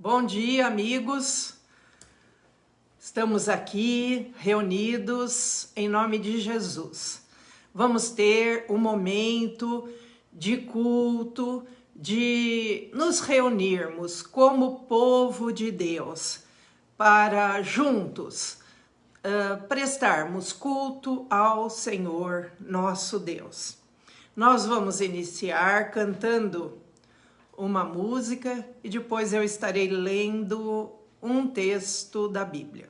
Bom dia, amigos. Estamos aqui reunidos em nome de Jesus. Vamos ter um momento de culto, de nos reunirmos como povo de Deus para juntos prestarmos culto ao Senhor nosso Deus. Nós vamos iniciar cantando uma música e depois eu estarei lendo um texto da Bíblia.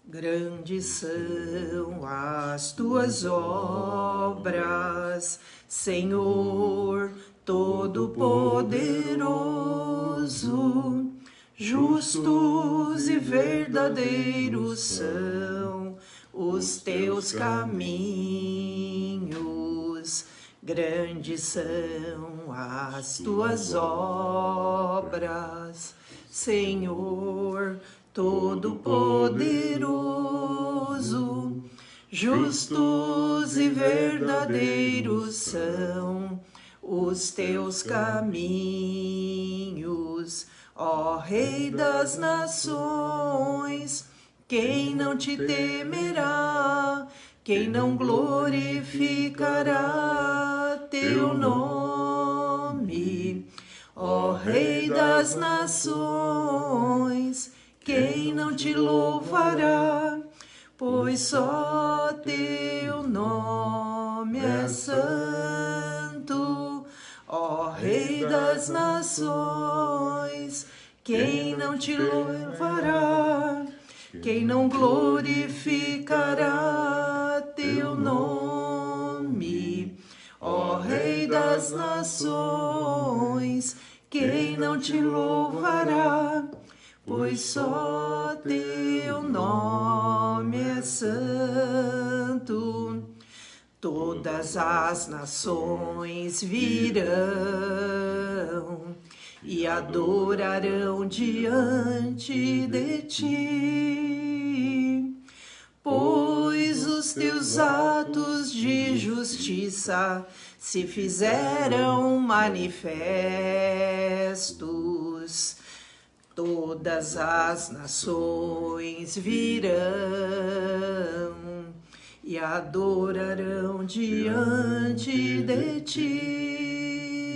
Grandes são as tuas obras, Senhor Todo-Poderoso. Justos e verdadeiros são os teus caminhos. Grandes são as tuas obras, Senhor Todo-Poderoso. Justos e verdadeiros são os teus caminhos, ó Rei das nações. Quem não te temerá? Quem não glorificará teu nome? Ó Rei das nações, quem não te louvará? Pois só teu nome é santo. Ó Rei das nações, quem não te louvará? Quem não glorificará teu nome? Ó Rei das nações, quem não te louvará? Pois só teu nome é santo. Todas as nações virão e adorarão diante de ti, pois os teus atos de justiça se fizeram manifestos. Todas as nações virão e adorarão diante de ti,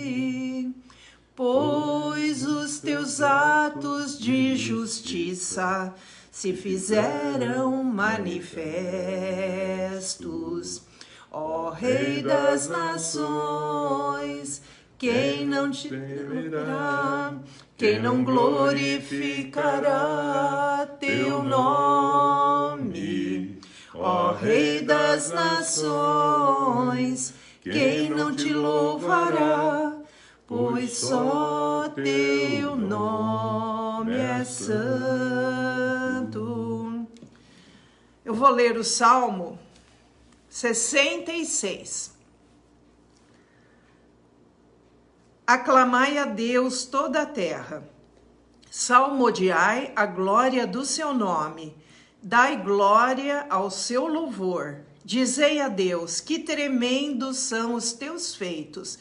pois os teus atos de justiça se fizeram manifestos. Ó Rei das nações, quem não te temerá? Quem não glorificará teu nome? Ó Rei das nações, quem não te louvará? Pois só teu nome é santo. Eu vou ler o Salmo 66. Aclamai a Deus toda a terra, salmodiai a glória do seu nome, dai glória ao seu louvor. Dizei a Deus, que tremendos são os teus feitos,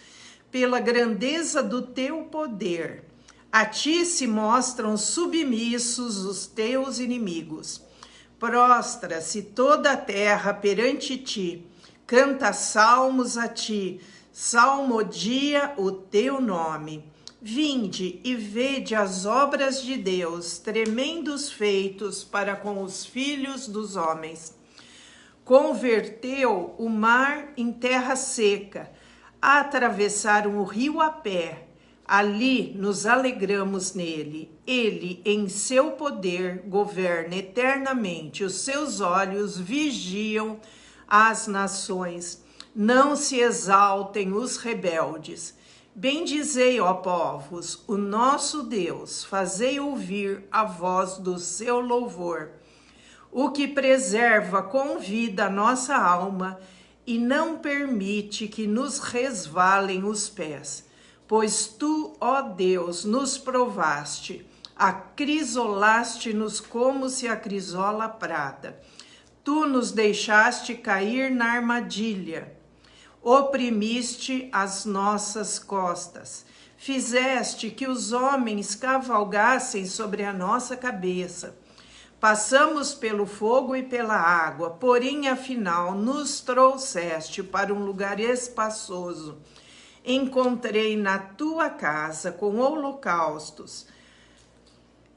pela grandeza do teu poder. A ti se mostram submissos os teus inimigos. Prostra-se toda a terra perante ti, canta salmos a ti, salmodia o teu nome. Vinde e vede as obras de Deus, tremendos feitos para com os filhos dos homens. Converteu o mar em terra seca, atravessaram o rio a pé. Ali nos alegramos nele. Ele, em seu poder, governa eternamente. Os seus olhos vigiam as nações. Não se exaltem os rebeldes. Bendizei, ó povos, o nosso Deus, fazei ouvir a voz do seu louvor. O que preserva com vida a nossa alma e não permite que nos resvalem os pés. Pois tu, ó Deus, nos provaste, acrisolaste-nos como se acrisola a prata. Tu nos deixaste cair na armadilha. oprimiste as nossas costas. Fizeste que os homens cavalgassem sobre a nossa cabeça. Passamos pelo fogo e pela água, porém, afinal, nos trouxeste para um lugar espaçoso. Encontrei na tua casa com holocaustos.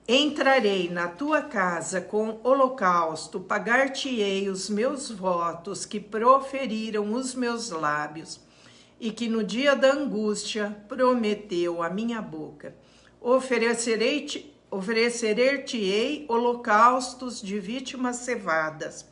Entrarei na tua casa com holocausto, pagar-te-ei os meus votos que proferiram os meus lábios, e que no dia da angústia prometeu a minha boca. Oferecer-te-ei holocaustos de vítimas cevadas,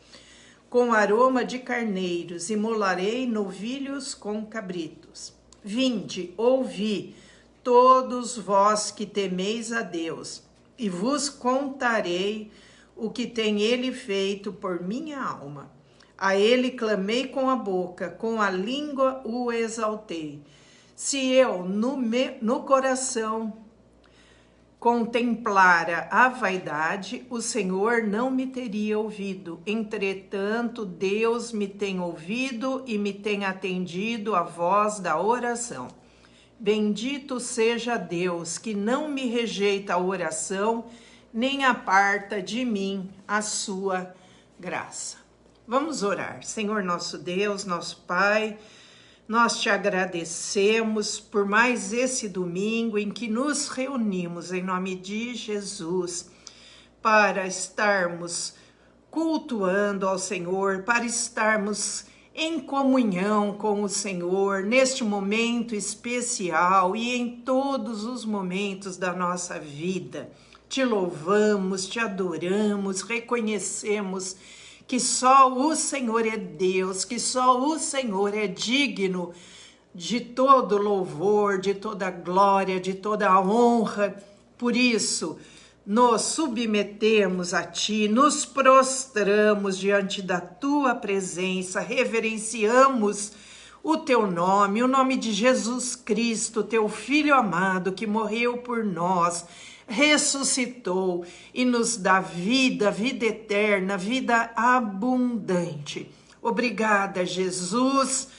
com aroma de carneiros, e molarei novilhos com cabritos. Vinde, ouvi, todos vós que temeis a Deus, e vos contarei o que tem ele feito por minha alma. A ele clamei com a boca, com a língua o exaltei. Se eu no coração contemplara a vaidade, o Senhor não me teria ouvido. Entretanto, Deus me tem ouvido e me tem atendido a voz da oração. Bendito seja Deus, que não me rejeita a oração, nem aparta de mim a sua graça. Vamos orar. Senhor nosso Deus, nosso Pai, nós te agradecemos por mais esse domingo em que nos reunimos em nome de Jesus para estarmos cultuando ao Senhor, para estarmos em comunhão com o Senhor neste momento especial e em todos os momentos da nossa vida. Te louvamos, te adoramos, reconhecemos que só o Senhor é Deus, que só o Senhor é digno de todo louvor, de toda glória, de toda honra. Por isso, nos submetemos a Ti, nos prostramos diante da Tua presença, reverenciamos o Teu nome, o nome de Jesus Cristo, Teu Filho amado, que morreu por nós, ressuscitou e nos dá vida, vida eterna, vida abundante. Obrigada, Jesus,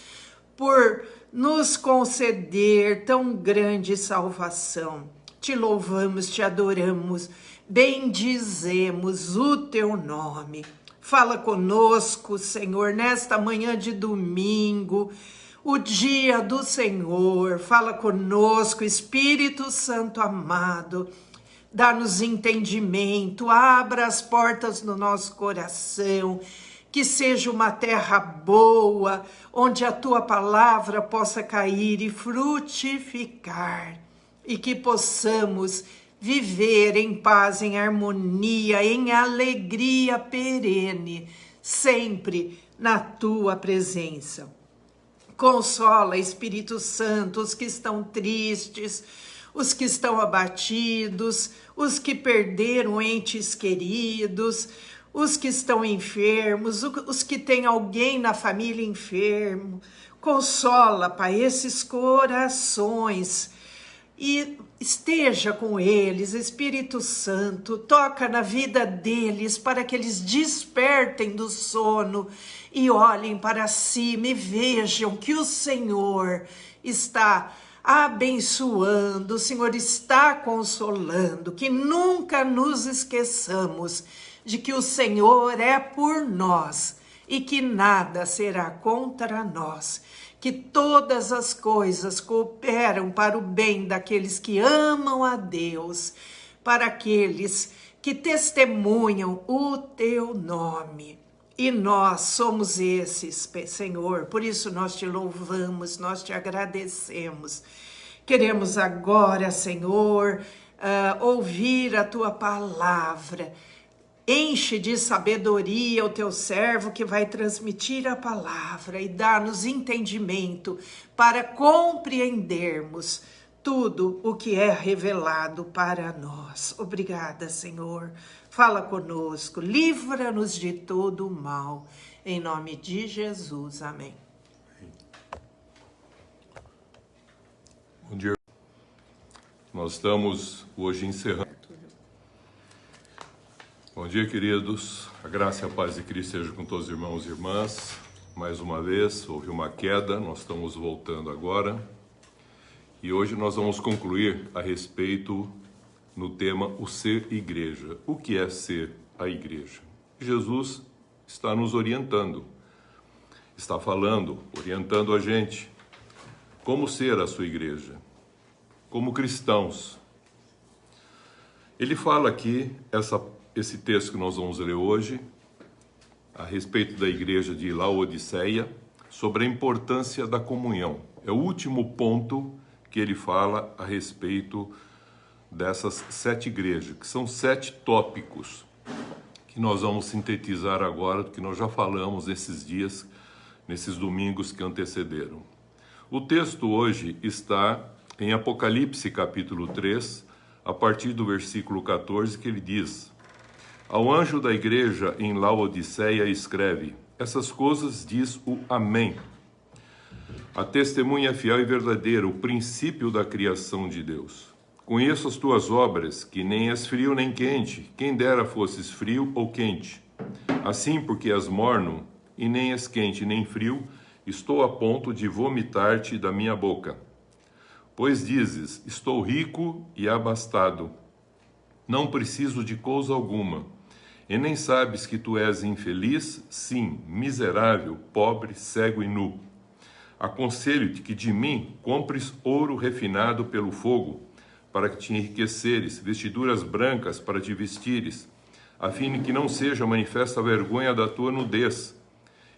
por nos conceder tão grande salvação. Te louvamos, te adoramos, bendizemos o teu nome. Fala conosco, Senhor, nesta manhã de domingo, o dia do Senhor. Fala conosco, Espírito Santo amado. Dá-nos entendimento, abra as portas do nosso coração, que seja uma terra boa, onde a tua palavra possa cair e frutificar. E que possamos viver em paz, em harmonia, em alegria perene, sempre na tua presença. Consola, Espírito Santo, os que estão tristes, os que estão abatidos, os que perderam entes queridos, os que estão enfermos, os que têm alguém na família enfermo. Consola, Pai, esses corações. E esteja com eles, Espírito Santo, toca na vida deles para que eles despertem do sono e olhem para cima e vejam que o Senhor está abençoando, o Senhor está consolando, que nunca nos esqueçamos de que o Senhor é por nós e que nada será contra nós. Que todas as coisas cooperam para o bem daqueles que amam a Deus, para aqueles que testemunham o teu nome. E nós somos esses, Senhor, por isso nós te louvamos, nós te agradecemos. Queremos agora, Senhor, ouvir a tua palavra. Enche de sabedoria o teu servo que vai transmitir a palavra e dá-nos entendimento para compreendermos tudo o que é revelado para nós. Obrigada, Senhor. Fala conosco, livra-nos de todo o mal. Em nome de Jesus, amém. Bom dia. Nós estamos hoje encerrando. Bom dia, queridos. A graça e a paz de Cristo seja com todos os irmãos e irmãs. mais uma vez, houve uma queda, nós estamos voltando agora. E hoje nós vamos concluir a respeito no tema o ser igreja. O que é ser a igreja? Jesus está nos orientando, está falando, orientando a gente como ser a sua igreja, como cristãos. Ele fala aqui, esse texto que nós vamos ler hoje, a respeito da igreja de Laodiceia, sobre a importância da comunhão. É o último ponto que ele fala a respeito dessas 7 igrejas, que são 7 tópicos que nós vamos sintetizar agora, do que nós já falamos esses dias, nesses domingos que antecederam. O texto hoje está em Apocalipse capítulo 3, a partir do versículo 14, que ele diz: ao anjo da igreja em Laodiceia escreve: essas coisas diz o Amém. A testemunha fiel e verdadeira, o princípio da criação de Deus. Conheço as tuas obras, que nem és frio nem quente, quem dera fosses frio ou quente. Assim, porque és morno, e nem és quente nem frio, estou a ponto de vomitar-te da minha boca. Pois dizes: estou rico e abastado, não preciso de coisa alguma, e nem sabes que tu és infeliz, sim, miserável, pobre, cego e nu. Aconselho-te que de mim compres ouro refinado pelo fogo, para que te enriqueceres, vestiduras brancas para te vestires, a fim de que não seja manifesta a vergonha da tua nudez,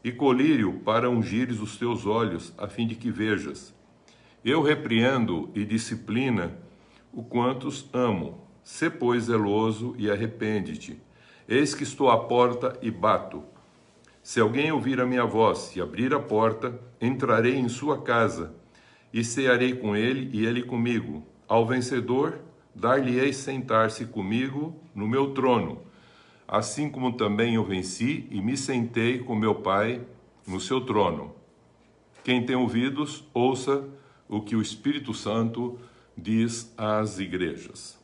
e colírio para ungires os teus olhos, a fim de que vejas. Eu repreendo e disciplina o quantos amo. Sê, pois, zeloso e arrepende-te. Eis que estou à porta e bato. Se alguém ouvir a minha voz e abrir a porta, entrarei em sua casa e cearei com ele e ele comigo. Ao vencedor, dar-lhe-ei sentar-se comigo no meu trono, assim como também eu venci e me sentei com meu Pai no seu trono. Quem tem ouvidos, ouça o que o Espírito Santo diz às igrejas.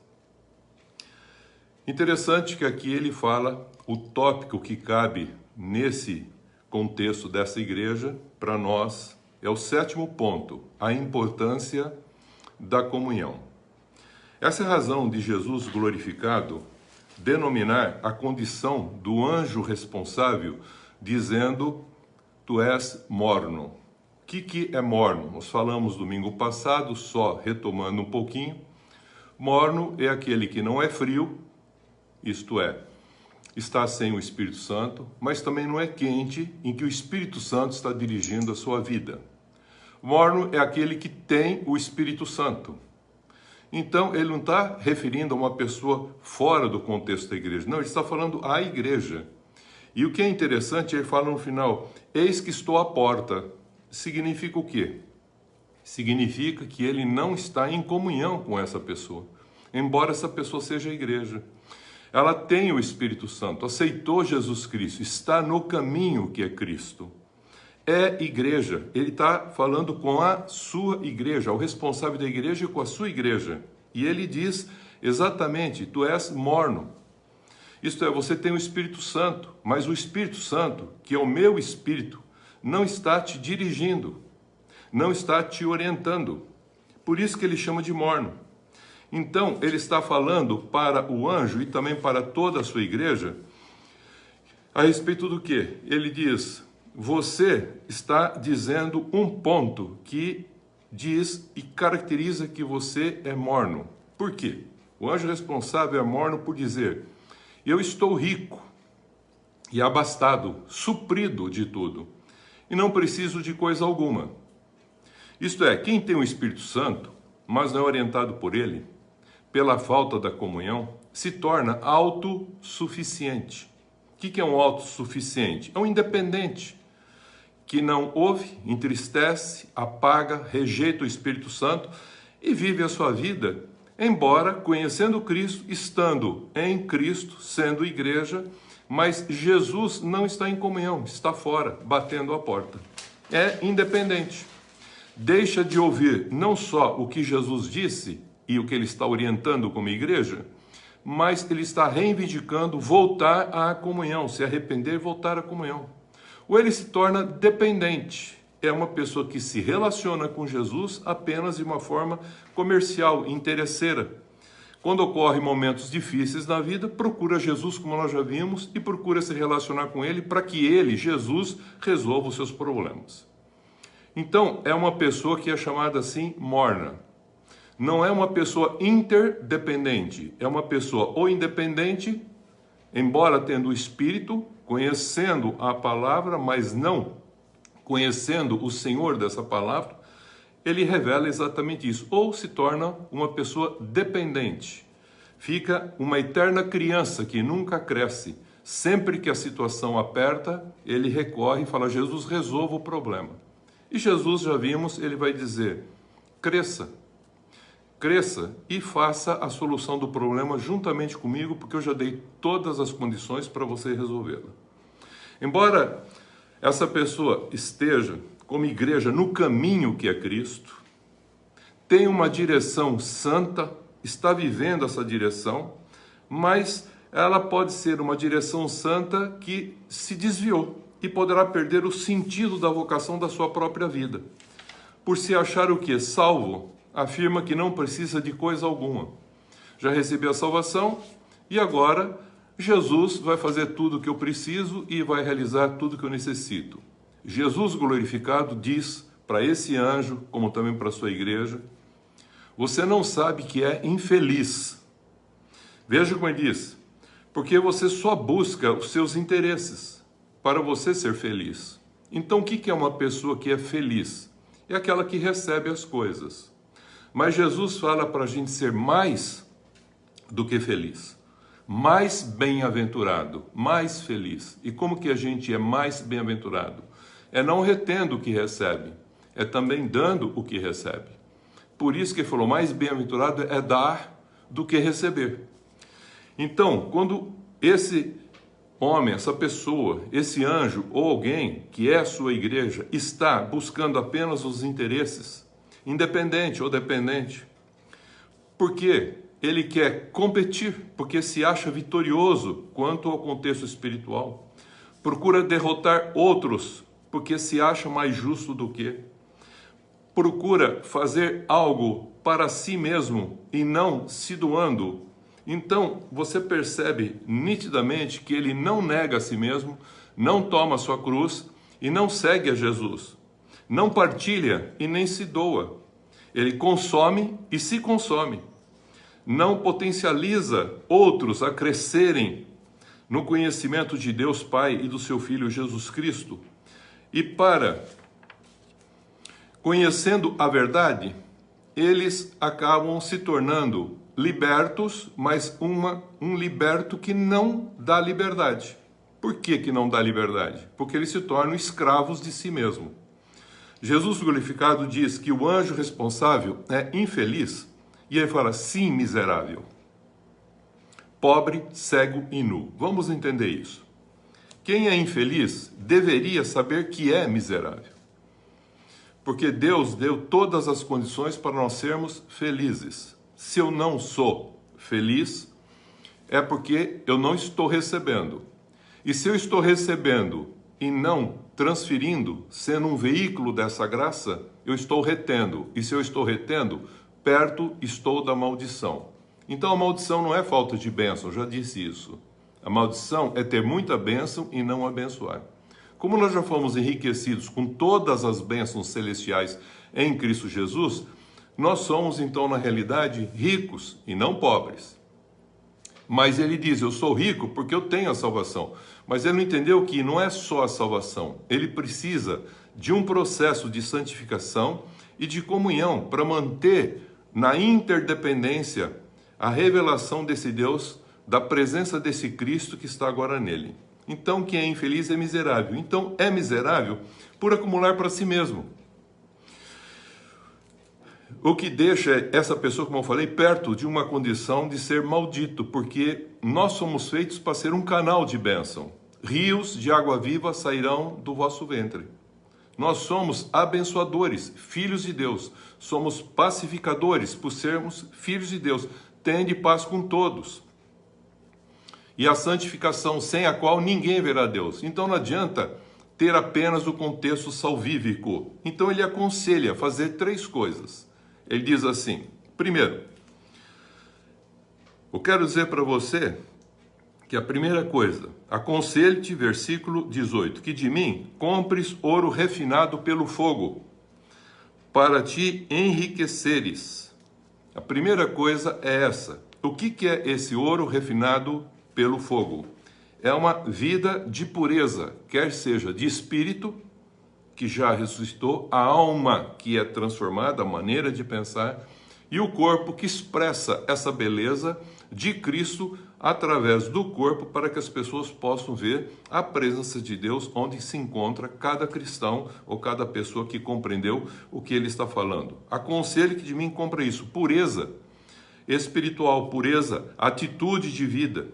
Interessante que aqui ele fala o tópico que cabe nesse contexto dessa igreja, para nós, é o 7º ponto, a importância da comunhão. Essa é a razão de Jesus glorificado denominar a condição do anjo responsável, dizendo: tu és morno. O que é morno? Nós falamos domingo passado, só retomando um pouquinho. Morno é aquele que não é frio, isto é, está sem o Espírito Santo, mas também não é quente, em que o Espírito Santo está dirigindo a sua vida. Morno é aquele que tem o Espírito Santo. Então, ele não está referindo a uma pessoa fora do contexto da igreja. Não, ele está falando à igreja. E o que é interessante, ele fala no final: eis que estou à porta. Significa o quê? Significa que ele não está em comunhão com essa pessoa, embora essa pessoa seja a igreja. Ela tem o Espírito Santo, aceitou Jesus Cristo, está no caminho que é Cristo. É igreja, ele está falando com a sua igreja, o responsável da igreja com a sua igreja. E ele diz exatamente: tu és morno. Isto é, você tem o Espírito Santo, mas o Espírito Santo, que é o meu Espírito, não está te dirigindo, não está te orientando. Por isso que ele chama de morno. Então, ele está falando para o anjo e também para toda a sua igreja a respeito do quê? Ele diz: você está dizendo um ponto que diz e caracteriza que você é morno. Por quê? O anjo responsável é morno por dizer: eu estou rico e abastado, suprido de tudo, e não preciso de coisa alguma. Isto é, quem tem o Espírito Santo, mas não é orientado por ele, pela falta da comunhão, se torna autossuficiente. O que é um autossuficiente? É um independente, que não ouve, entristece, apaga, rejeita o Espírito Santo e vive a sua vida, embora conhecendo Cristo, estando em Cristo, sendo igreja, mas Jesus não está em comunhão, está fora, batendo a porta. É independente. Deixa de ouvir não só o que Jesus disse e o que ele está orientando como igreja, mas ele está reivindicando voltar à comunhão, se arrepender e voltar à comunhão. ou ele se torna dependente. É uma pessoa que se relaciona com Jesus apenas de uma forma comercial, interesseira. Quando ocorrem momentos difíceis na vida, procura Jesus, como nós já vimos, e procura se relacionar com ele para que ele, Jesus, resolva os seus problemas. Então, é uma pessoa que é chamada assim morna. Não é uma pessoa interdependente, é uma pessoa ou independente, embora tendo o Espírito, conhecendo a palavra, mas não conhecendo o Senhor dessa palavra, ele revela exatamente isso. Ou se torna uma pessoa dependente. Fica uma eterna criança que nunca cresce. Sempre que a situação aperta, ele recorre e fala, Jesus, resolva o problema. E Jesus, já vimos, ele vai dizer, cresça e faça a solução do problema juntamente comigo, porque eu já dei todas as condições para você resolvê-la. Embora essa pessoa esteja como igreja no caminho que é Cristo, tem uma direção santa, está vivendo essa direção, mas ela pode ser uma direção santa que se desviou e poderá perder o sentido da vocação da sua própria vida. Por se achar o que? Salvo, afirma que não precisa de coisa alguma. Já recebi a salvação e agora Jesus vai fazer tudo o que eu preciso e vai realizar tudo o que eu necessito. Jesus glorificado diz para esse anjo, como também para a sua igreja, você não sabe que é infeliz. Veja como ele diz, porque você só busca os seus interesses para você ser feliz. Então o que é uma pessoa que é feliz? É aquela que recebe as coisas. Mas Jesus fala para a gente ser mais do que feliz, mais bem-aventurado, mais feliz. E como que a gente é mais bem-aventurado? É não retendo o que recebe, é também dando o que recebe. Por isso que ele falou, mais bem-aventurado é dar do que receber. Então, quando esse homem, essa pessoa, esse anjo ou alguém que é a sua igreja está buscando apenas os interesses, independente ou dependente, porque ele quer competir, porque se acha vitorioso quanto ao contexto espiritual, procura derrotar outros, porque se acha mais justo do que, procura fazer algo para si mesmo e não se doando. Então você percebe nitidamente que ele não nega a si mesmo, não toma a sua cruz e não segue a Jesus, não partilha e nem se doa. Ele consome e se consome, não potencializa outros a crescerem no conhecimento de Deus Pai e do seu Filho Jesus Cristo. E conhecendo a verdade, eles acabam se tornando libertos, mas um liberto que não dá liberdade. Por que não dá liberdade? Porque eles se tornam escravos de si mesmo. Jesus glorificado diz que o anjo responsável é infeliz, e ele fala, sim, miserável, pobre, cego e nu. Vamos entender isso. Quem é infeliz deveria saber que é miserável. Porque Deus deu todas as condições para nós sermos felizes. Se eu não sou feliz, é porque eu não estou recebendo. E se eu estou recebendo e não transferindo, sendo um veículo dessa graça, eu estou retendo. E se eu estou retendo, perto estou da maldição. Então a maldição não é falta de bênção, já disse isso. A maldição é ter muita bênção e não abençoar. Como nós já fomos enriquecidos com todas as bênçãos celestiais em Cristo Jesus, nós somos então na realidade ricos e não pobres. Mas ele diz, eu sou rico porque eu tenho a salvação. Mas ele não entendeu que não é só a salvação. Ele precisa de um processo de santificação e de comunhão para manter na interdependência a revelação desse Deus, da presença desse Cristo que está agora nele. Então, quem é infeliz é miserável. Então, é miserável por acumular para si mesmo. O que deixa essa pessoa, como eu falei, perto de uma condição de ser maldito, porque nós somos feitos para ser um canal de bênção. Rios de água viva sairão do vosso ventre. Nós somos abençoadores, filhos de Deus. Somos pacificadores, por sermos filhos de Deus. Tende paz com todos. E a santificação sem a qual ninguém verá Deus. Então não adianta ter apenas o contexto salvífico. Então ele aconselha a fazer 3 coisas. Ele diz assim: primeiro, eu quero dizer para você que a primeira coisa, aconselho-te, versículo 18, que de mim compres ouro refinado pelo fogo, para te enriqueceres. A primeira coisa é essa. O que é esse ouro refinado pelo fogo? É uma vida de pureza, quer seja de espírito, que já ressuscitou, a alma que é transformada, a maneira de pensar, e o corpo que expressa essa beleza de Cristo através do corpo, para que as pessoas possam ver a presença de Deus onde se encontra cada cristão ou cada pessoa que compreendeu o que ele está falando. Aconselho que de mim compra isso: pureza espiritual, pureza, atitude de vida,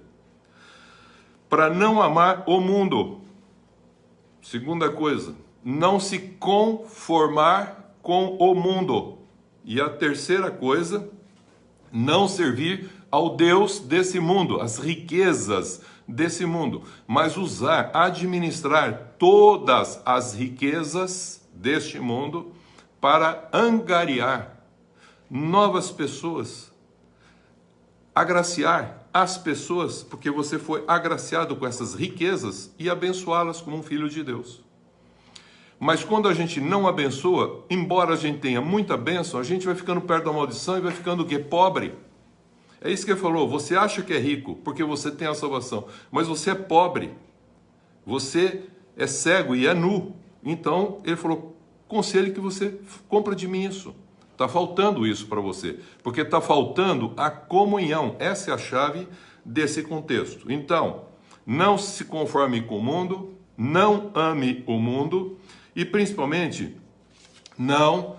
para não amar o mundo. Segunda coisa, não se conformar com o mundo. E a terceira coisa, não servir ao Deus desse mundo, as riquezas desse mundo, mas usar, administrar todas as riquezas deste mundo para angariar novas pessoas, agraciar as pessoas, porque você foi agraciado com essas riquezas, e abençoá-las como um filho de Deus. Mas quando a gente não abençoa, embora a gente tenha muita bênção, a gente vai ficando perto da maldição e vai ficando o quê? Pobre. É isso que ele falou: você acha que é rico porque você tem a salvação, mas você é pobre, você é cego e é nu. Então ele falou: conselho que você compra de mim isso. Está faltando isso para você, porque está faltando a comunhão. Essa é a chave desse contexto. Então, não se conforme com o mundo, não ame o mundo e principalmente não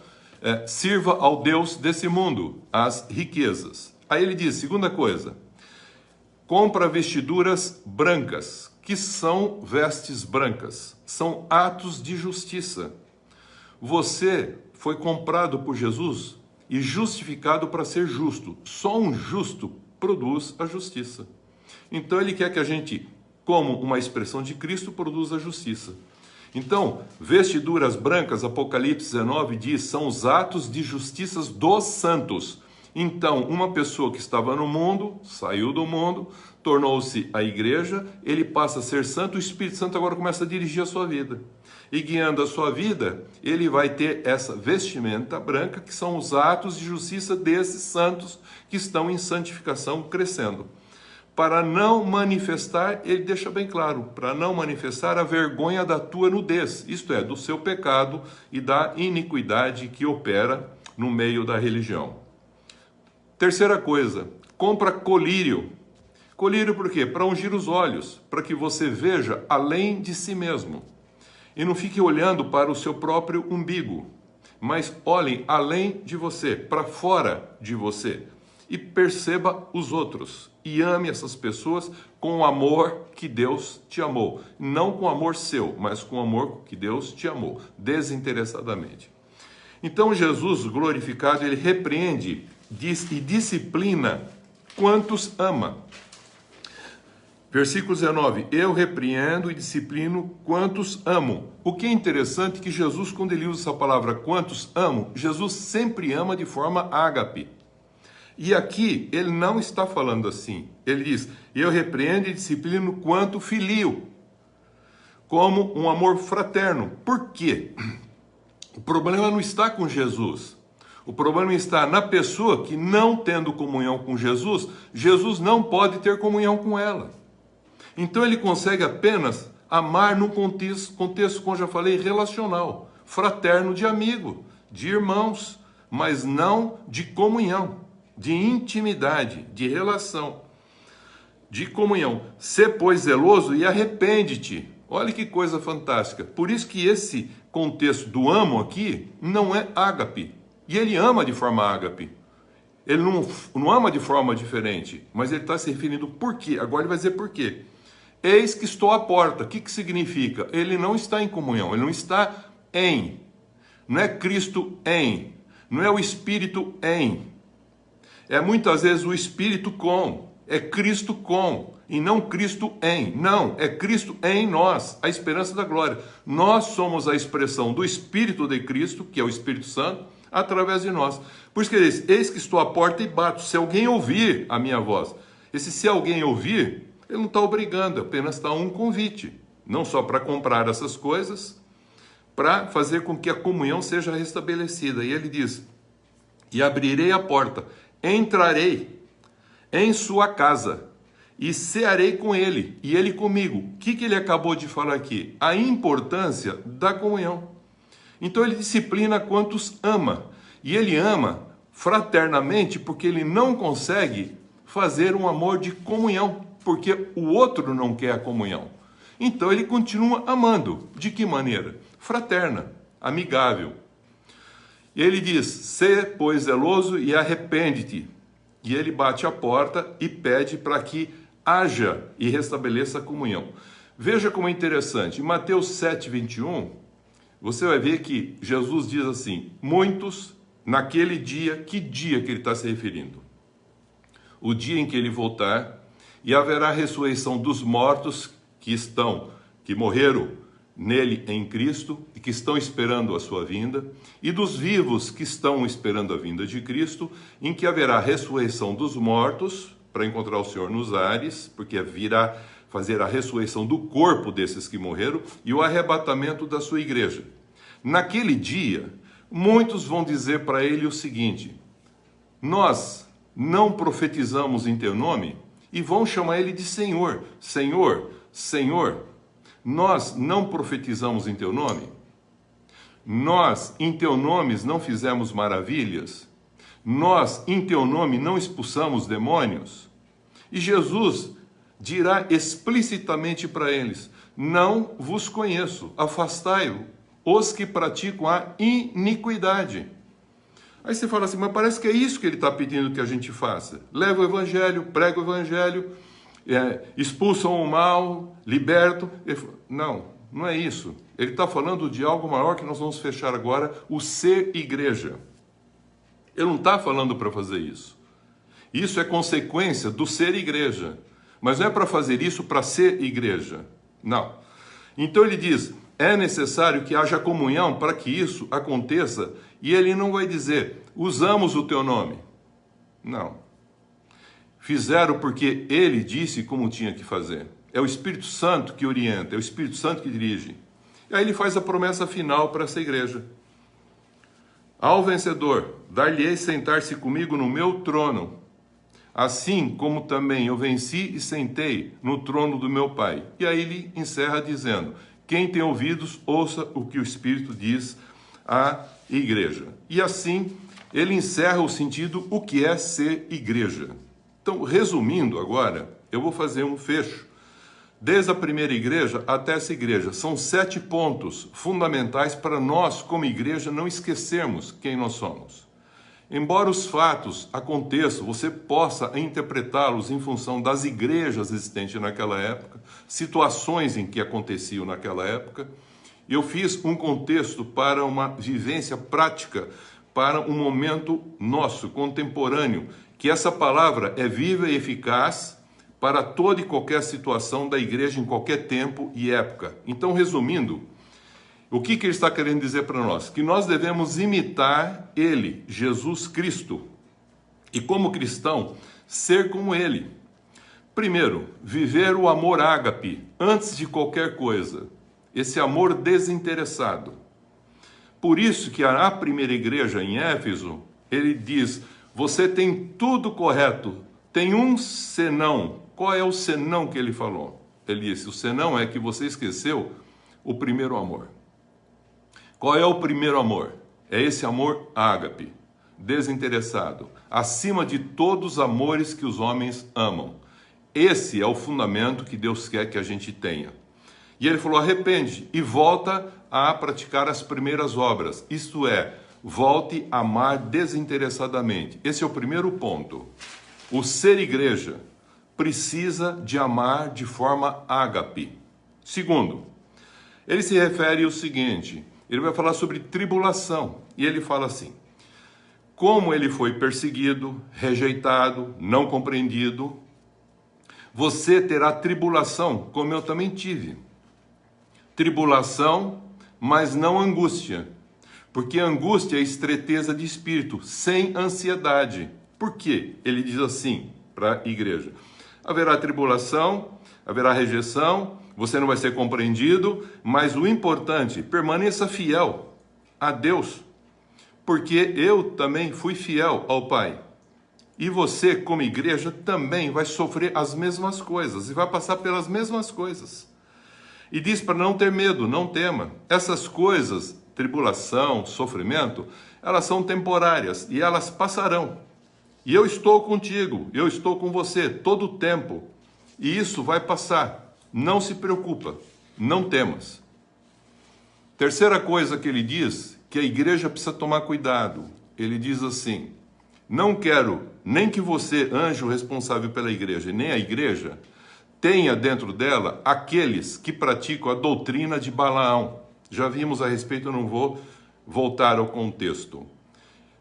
sirva ao Deus desse mundo, as riquezas. Aí ele diz, segunda coisa, compra vestiduras brancas. Que são vestes brancas? São atos de justiça. Você foi comprado por Jesus e justificado para ser justo. Só um justo produz a justiça. Então ele quer que a gente, como uma expressão de Cristo, produza a justiça. Então, vestiduras brancas, Apocalipse 19 diz, são os atos de justiça dos santos. Então, uma pessoa que estava no mundo, saiu do mundo, tornou-se a igreja, ele passa a ser santo, o Espírito Santo agora começa a dirigir a sua vida. E guiando a sua vida, ele vai ter essa vestimenta branca, que são os atos de justiça desses santos que estão em santificação crescendo. Para não manifestar, ele deixa bem claro, para não manifestar a vergonha da tua nudez, isto é, do seu pecado e da iniquidade que opera no meio da religião. Terceira coisa, compra colírio. Colírio por quê? Para ungir os olhos, para que você veja além de si mesmo. E não fique olhando para o seu próprio umbigo, mas olhem além de você, para fora de você. E perceba os outros. E ame essas pessoas com o amor que Deus te amou. Não com amor seu, mas com o amor que Deus te amou, desinteressadamente. Então Jesus, glorificado, ele repreende e disciplina quantos ama. Versículo 19, eu repreendo e disciplino quantos amo. O que é interessante é que Jesus, quando ele usa essa palavra quantos amo, Jesus sempre ama de forma ágape. E aqui ele não está falando assim. Ele diz, eu repreendo e disciplino quanto filio, como um amor fraterno. Por quê? O problema não está com Jesus. O problema está na pessoa que, não tendo comunhão com Jesus, Jesus não pode ter comunhão com ela. Então ele consegue apenas amar num contexto, como já falei, relacional, fraterno, de amigo, de irmãos, mas não de comunhão, de intimidade, de relação, de comunhão. Sê, pois, zeloso e arrepende-te. Olha que coisa fantástica. Por isso que esse contexto do amo aqui não é ágape. E ele ama de forma ágape. Ele não ama de forma diferente, mas ele está se referindo por quê. Agora ele vai dizer por quê. Eis que estou à porta. O que significa? Ele não está em comunhão, ele não está em. Não é Cristo em. Não é o Espírito em. É muitas vezes o Espírito com. É Cristo com, e não Cristo em. Não, é Cristo em nós, a esperança da glória. Nós somos a expressão do Espírito de Cristo, que é o Espírito Santo, através de nós. Por isso que ele diz, eis que estou à porta e bato, se alguém ouvir a minha voz. Esse se alguém ouvir, ele não está obrigando, apenas está um convite. Não só para comprar essas coisas, para fazer com que a comunhão seja restabelecida. E ele diz, e abrirei a porta, entrarei em sua casa e cearei com ele, e ele comigo. O que ele acabou de falar aqui? A importância da comunhão. Então ele disciplina quantos ama, e ele ama fraternamente porque ele não consegue fazer um amor de comunhão, porque o outro não quer a comunhão. Então ele continua amando. De que maneira? Fraterna, amigável. E ele diz, sê, pois, zeloso e arrepende-te. E ele bate a porta e pede para que haja e restabeleça a comunhão. Veja como é interessante. Em Mateus 7, 21, você vai ver que Jesus diz assim, muitos naquele dia, que dia que ele está se referindo? O dia em que ele voltar, e haverá ressurreição dos mortos que morreram nele em Cristo e que estão esperando a sua vinda, e dos vivos que estão esperando a vinda de Cristo, em que haverá ressurreição dos mortos, para encontrar o Senhor nos ares, porque virá fazer a ressurreição do corpo desses que morreram, e o arrebatamento da sua igreja. Naquele dia, muitos vão dizer para ele o seguinte, nós não profetizamos em teu nome? E vão chamar ele de Senhor, Senhor, Senhor. Nós não profetizamos em teu nome? Nós, em teu nome, não fizemos maravilhas? Nós, em teu nome, não expulsamos demônios? E Jesus dirá explicitamente para eles, não vos conheço, afastai-vos, os que praticam a iniquidade. Aí você fala assim, mas parece que é isso que ele está pedindo que a gente faça. Leva o evangelho, prega o evangelho, expulsam o mal, libertam. Não, não é isso. Ele está falando de algo maior que nós vamos fechar agora, o ser igreja. Ele não está falando para fazer isso. Isso é consequência do ser igreja. Mas não é para fazer isso para ser igreja. Não. Então ele diz, é necessário que haja comunhão para que isso aconteça. E ele não vai dizer, usamos o teu nome. Não. Fizeram porque ele disse como tinha que fazer. É o Espírito Santo que orienta, é o Espírito Santo que dirige. E aí ele faz a promessa final para essa igreja. Ao vencedor, dar-lhe-ei sentar-se comigo no meu trono, assim como também eu venci e sentei no trono do meu Pai. E aí ele encerra dizendo, quem tem ouvidos, ouça o que o Espírito diz à igreja. E assim, ele encerra o sentido, o que é ser igreja. Então, resumindo agora, eu vou fazer um fecho. Desde a primeira igreja até essa igreja, são 7 pontos fundamentais para nós, como igreja, não esquecermos quem nós somos. Embora os fatos aconteçam, você possa interpretá-los em função das igrejas existentes naquela época, situações em que aconteciam naquela época. Eu fiz um contexto para uma vivência prática, para um momento nosso, contemporâneo, que essa palavra é viva e eficaz para toda e qualquer situação da igreja em qualquer tempo e época. Então, resumindo, o que ele está querendo dizer para nós? Que nós devemos imitar ele, Jesus Cristo, e como cristão, ser como ele. Primeiro, viver o amor ágape, antes de qualquer coisa, esse amor desinteressado. Por isso que a primeira igreja em Éfeso, ele diz, você tem tudo correto, tem um senão. Qual é o senão que ele falou? Ele disse, o senão é que você esqueceu o primeiro amor. Qual é o primeiro amor? É esse amor ágape, desinteressado, acima de todos os amores que os homens amam. Esse é o fundamento que Deus quer que a gente tenha. E ele falou, arrepende e volta a praticar as primeiras obras. Isto é, volte a amar desinteressadamente. Esse é o primeiro ponto. O ser igreja precisa de amar de forma ágape. Segundo, ele se refere ao seguinte, ele vai falar sobre tribulação. E ele fala assim, como ele foi perseguido, rejeitado, não compreendido, Você terá tribulação, como eu também tive. Tribulação, mas não angústia. Porque angústia é estreiteza de espírito, sem ansiedade. Por quê? Ele diz assim para a igreja: haverá tribulação, haverá rejeição, você não vai ser compreendido, mas o importante, permaneça fiel a Deus, porque eu também fui fiel ao Pai. E você, como igreja, também vai sofrer as mesmas coisas e vai passar pelas mesmas coisas. E diz para não ter medo, não tema. Essas coisas, tribulação, sofrimento, elas são temporárias e elas passarão. E eu estou contigo, eu estou com você todo o tempo. E isso vai passar. Não se preocupa, não temas. Terceira coisa que ele diz, que a igreja precisa tomar cuidado. Ele diz assim: não quero nem que você, anjo responsável pela igreja, nem a igreja, tenha dentro dela aqueles que praticam a doutrina de Balaão. Já vimos a respeito, eu não vou voltar ao contexto.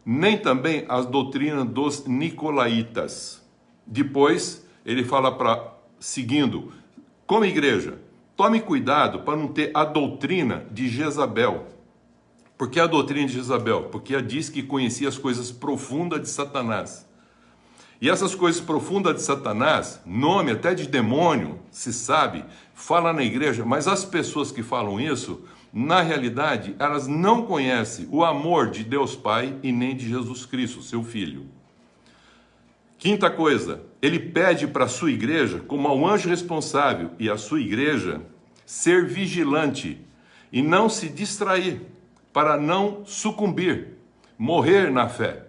Nem também a doutrina dos nicolaítas. Depois, ele fala seguindo, como igreja, tome cuidado para não ter a doutrina de Jezabel. Por que a doutrina de Jezabel? Porque ela diz que conhecia as coisas profundas de Satanás. E essas coisas profundas de Satanás, nome até de demônio, se sabe, fala na igreja, mas as pessoas que falam isso, na realidade, elas não conhecem o amor de Deus Pai e nem de Jesus Cristo, seu Filho. Quinta coisa, ele pede para a sua igreja, como ao anjo responsável e a sua igreja, ser vigilante e não se distrair, para não sucumbir, morrer na fé.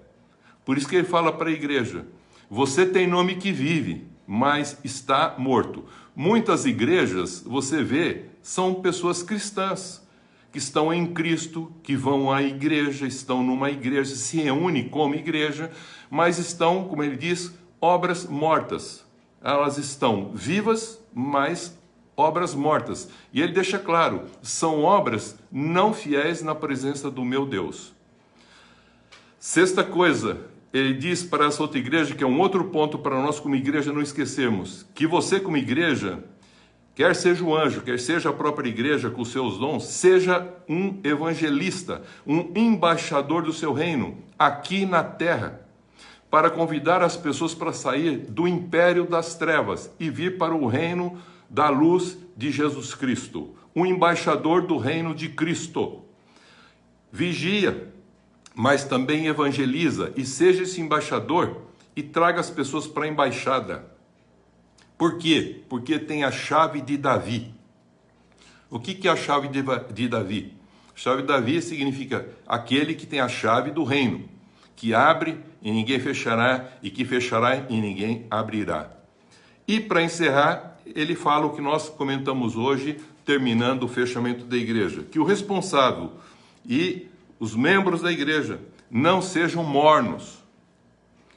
Por isso que ele fala para a igreja: você tem nome que vive, mas está morto. Muitas igrejas, você vê, são pessoas cristãs, que estão em Cristo, que vão à igreja, estão numa igreja, se reúnem como igreja, mas estão, como ele diz, obras mortas. Elas estão vivas, mas obras mortas. E ele deixa claro, são obras não fiéis na presença do meu Deus. Sexta coisa, ele diz para essa outra igreja, que é um outro ponto para nós como igreja não esquecermos, que você como igreja, quer seja o anjo, quer seja a própria igreja com os seus dons, seja um evangelista, um embaixador do seu reino, aqui na terra, para convidar as pessoas para sair do império das trevas e vir para o reino da luz de Jesus Cristo, um embaixador do reino de Cristo. Vigia, mas também evangeliza, e seja esse embaixador e traga as pessoas para a embaixada. Por quê? Porque tem a chave de Davi. O que é a chave de Davi? A chave de Davi significa aquele que tem a chave do reino, que abre e ninguém fechará, e que fechará e ninguém abrirá. E para encerrar, ele fala o que nós comentamos hoje, terminando o fechamento da igreja, que o responsável e os membros da igreja não sejam mornos.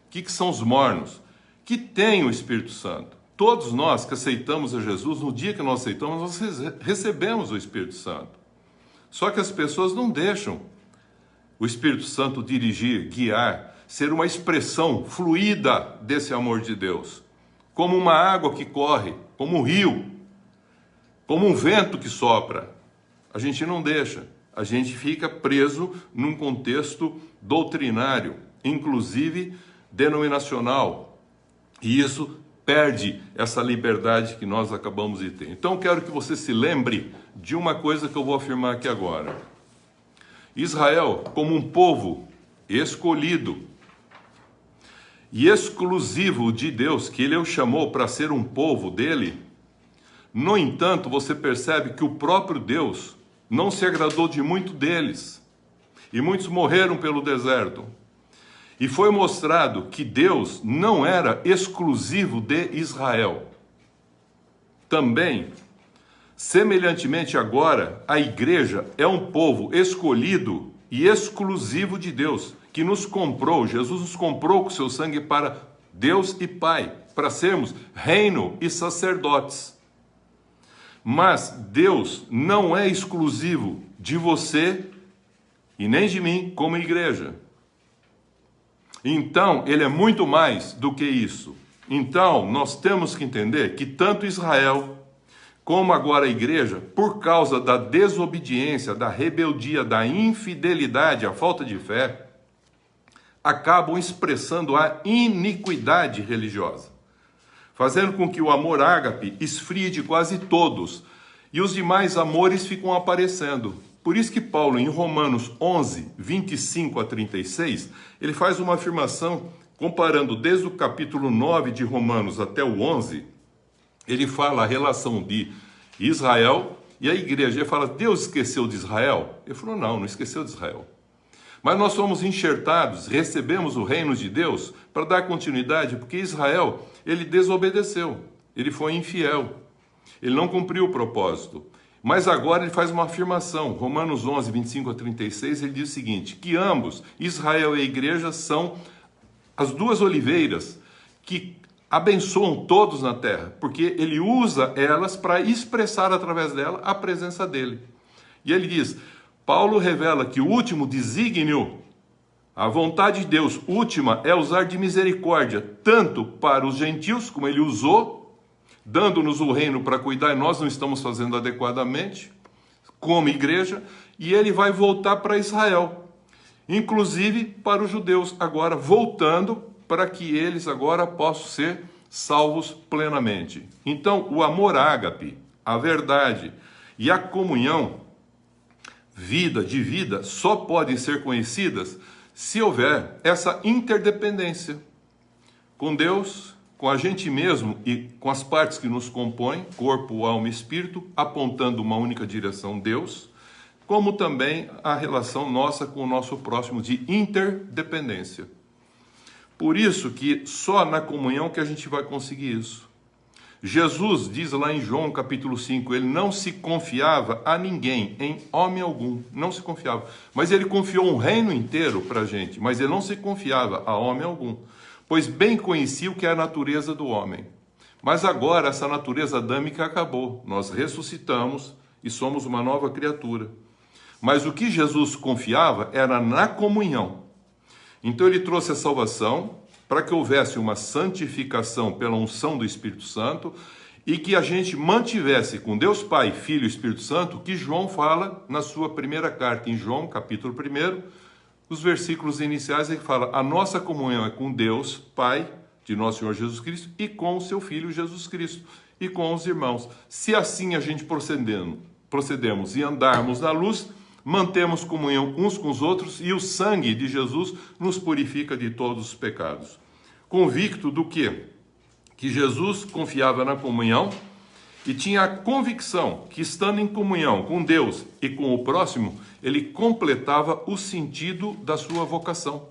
O que são os mornos? Que têm o Espírito Santo. Todos nós que aceitamos a Jesus, no dia que nós aceitamos, nós recebemos o Espírito Santo. Só que as pessoas não deixam o Espírito Santo dirigir, guiar, ser uma expressão fluida desse amor de Deus. Como uma água que corre, como um rio, como um vento que sopra. A gente não deixa. A gente fica preso num contexto doutrinário, inclusive denominacional. E isso perde essa liberdade que nós acabamos de ter. Então, quero que você se lembre de uma coisa que eu vou afirmar aqui agora. Israel, como um povo escolhido e exclusivo de Deus, que Ele o chamou para ser um povo dele, no entanto, você percebe que o próprio Deus não se agradou de muito deles, e muitos morreram pelo deserto. E foi mostrado que Deus não era exclusivo de Israel. Também, semelhantemente agora, a igreja é um povo escolhido e exclusivo de Deus, que nos comprou, Jesus nos comprou com seu sangue para Deus e Pai, para sermos reino e sacerdotes. Mas Deus não é exclusivo de você e nem de mim como igreja. Então, Ele é muito mais do que isso. Então, nós temos que entender que tanto Israel como agora a igreja, por causa da desobediência, da rebeldia, da infidelidade, a falta de fé, acabam expressando a iniquidade religiosa, fazendo com que o amor ágape esfrie de quase todos e os demais amores ficam aparecendo. Por isso que Paulo, em Romanos 11, 25 a 36, ele faz uma afirmação comparando desde o capítulo 9 de Romanos até o 11, ele fala a relação de Israel e a igreja. Ele fala, Deus esqueceu de Israel? Ele falou, não esqueceu de Israel. Mas nós somos enxertados, recebemos o reino de Deus para dar continuidade, porque Israel, ele desobedeceu, ele foi infiel, ele não cumpriu o propósito. Mas agora ele faz uma afirmação, Romanos 11, 25 a 36, ele diz o seguinte, que ambos, Israel e a igreja, são as duas oliveiras que abençoam todos na terra, porque ele usa elas para expressar através dela a presença dele. E ele diz, Paulo revela que o último desígnio, a vontade de Deus última, é usar de misericórdia, tanto para os gentios, como ele usou, dando-nos o reino para cuidar, e nós não estamos fazendo adequadamente, como igreja, e ele vai voltar para Israel, inclusive para os judeus, agora voltando para que eles agora possam ser salvos plenamente. Então, o amor ágape, a verdade e a comunhão, vida de vida, só podem ser conhecidas se houver essa interdependência com Deus, com a gente mesmo e com as partes que nos compõem, corpo, alma e espírito, apontando uma única direção, Deus, como também a relação nossa com o nosso próximo de interdependência. Por isso que só na comunhão que a gente vai conseguir isso. Jesus diz lá em João capítulo 5, ele não se confiava a ninguém, em homem algum, não se confiava. Mas ele confiou um reino inteiro para a gente, mas ele não se confiava a homem algum, pois bem conhecia o que é a natureza do homem. Mas agora essa natureza adâmica acabou, nós ressuscitamos e somos uma nova criatura. Mas o que Jesus confiava era na comunhão. Então ele trouxe a salvação para que houvesse uma santificação pela unção do Espírito Santo e que a gente mantivesse com Deus Pai, Filho e Espírito Santo, que João fala na sua primeira carta, em João, capítulo 1, os versículos iniciais, ele fala, a nossa comunhão é com Deus Pai, de nosso Senhor Jesus Cristo, e com o seu Filho Jesus Cristo, e com os irmãos. Se assim a gente procedemos e andarmos na luz, mantemos comunhão uns com os outros e o sangue de Jesus nos purifica de todos os pecados. Convicto do quê? Que Jesus confiava na comunhão e tinha a convicção que, estando em comunhão com Deus e com o próximo, ele completava o sentido da sua vocação,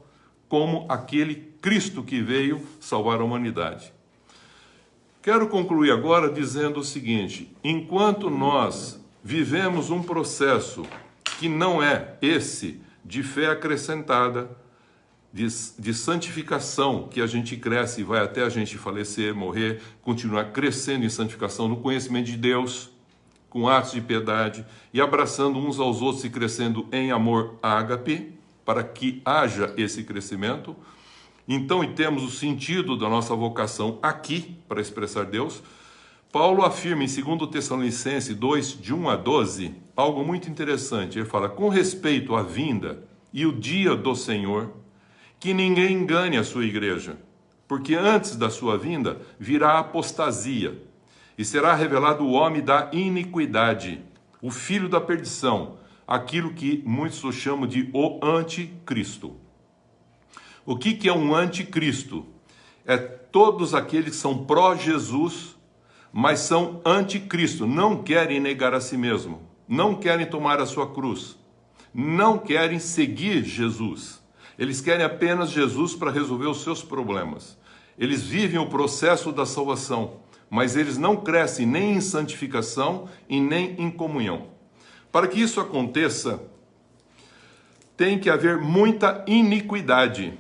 como aquele Cristo que veio salvar a humanidade. Quero concluir agora dizendo o seguinte, enquanto nós vivemos um processo que não é esse de fé acrescentada, de santificação, que a gente cresce e vai até a gente falecer, morrer, continuar crescendo em santificação no conhecimento de Deus, com atos de piedade, e abraçando uns aos outros e crescendo em amor ágape, para que haja esse crescimento. Então, e temos o sentido da nossa vocação aqui, para expressar Deus. Paulo afirma em 2 Tessalonicenses 2, de 1 a 12, algo muito interessante. Ele fala, com respeito à vinda e o dia do Senhor, que ninguém engane a sua igreja, porque antes da sua vinda virá a apostasia, e será revelado o homem da iniquidade, o filho da perdição, aquilo que muitos o chamam de o anticristo. O que é um anticristo? É todos aqueles que são pró-Jesus, mas são anticristo, não querem negar a si mesmo, não querem tomar a sua cruz, não querem seguir Jesus. Eles querem apenas Jesus para resolver os seus problemas. Eles vivem o processo da salvação, mas eles não crescem nem em santificação e nem em comunhão. Para que isso aconteça, tem que haver muita iniquidade.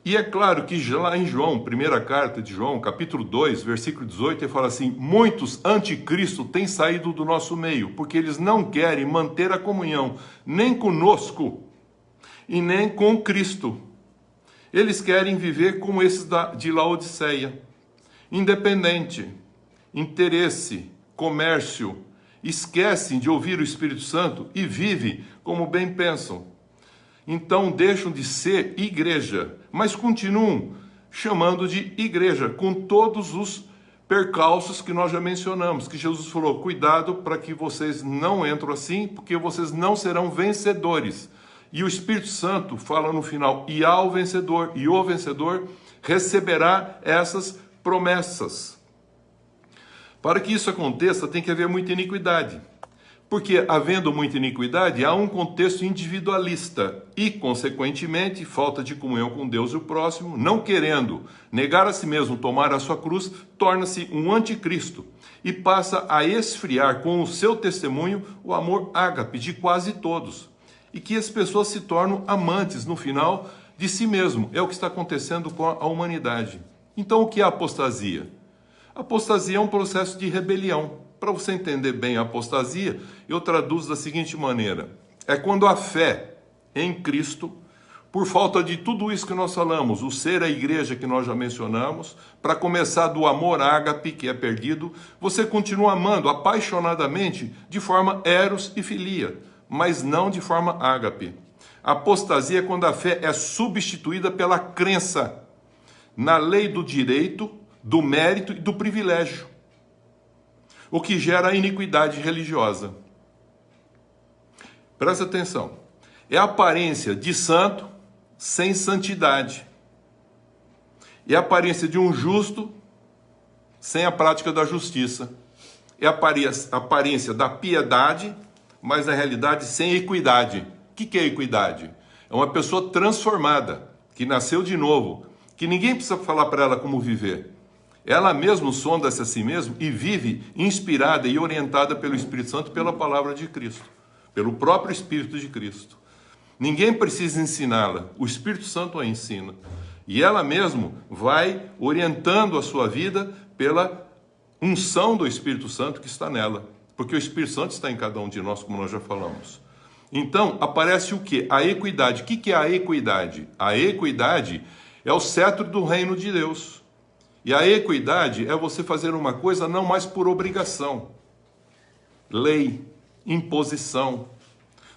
E é claro que lá em João, primeira carta de João, capítulo 2, versículo 18, ele fala assim, muitos anticristo têm saído do nosso meio, porque eles não querem manter a comunhão, nem conosco, e nem com Cristo. Eles querem viver como esses de Laodiceia, independente, interesse, comércio, esquecem de ouvir o Espírito Santo e vivem como bem pensam. Então deixam de ser igreja, mas continuam chamando de igreja, com todos os percalços que nós já mencionamos, que Jesus falou, cuidado para que vocês não entrem assim, porque vocês não serão vencedores. E o Espírito Santo fala no final, e ao vencedor, e o vencedor receberá essas promessas. Para que isso aconteça, tem que haver muita iniquidade. Porque, havendo muita iniquidade, há um contexto individualista e, consequentemente, falta de comunhão com Deus e o próximo, não querendo negar a si mesmo, tomar a sua cruz, torna-se um anticristo e passa a esfriar com o seu testemunho o amor ágape de quase todos. E que as pessoas se tornam amantes, no final, de si mesmo. É o que está acontecendo com a humanidade. Então, o que é apostasia? Apostasia é um processo de rebelião. Para você entender bem a apostasia, eu traduzo da seguinte maneira. É quando a fé em Cristo, por falta de tudo isso que nós falamos, o ser a igreja que nós já mencionamos, para começar do amor ágape, que é perdido, você continua amando apaixonadamente de forma eros e filia, mas não de forma ágape. A apostasia é quando a fé é substituída pela crença na lei do direito, do mérito e do privilégio, o que gera a iniquidade religiosa. Presta atenção. É a aparência de santo sem santidade. É a aparência de um justo sem a prática da justiça. É a aparência da piedade, mas na realidade sem equidade. O que é equidade? É uma pessoa transformada, que nasceu de novo, que ninguém precisa falar para ela como viver. Ela mesma sonda-se a si mesma e vive inspirada e orientada pelo Espírito Santo, pela palavra de Cristo, pelo próprio Espírito de Cristo. Ninguém precisa ensiná-la, o Espírito Santo a ensina. E ela mesma vai orientando a sua vida pela unção do Espírito Santo que está nela, porque o Espírito Santo está em cada um de nós, como nós já falamos. Então, aparece o quê? A equidade. O que é a equidade? A equidade é o cetro do reino de Deus. E a equidade é você fazer uma coisa não mais por obrigação, lei, imposição,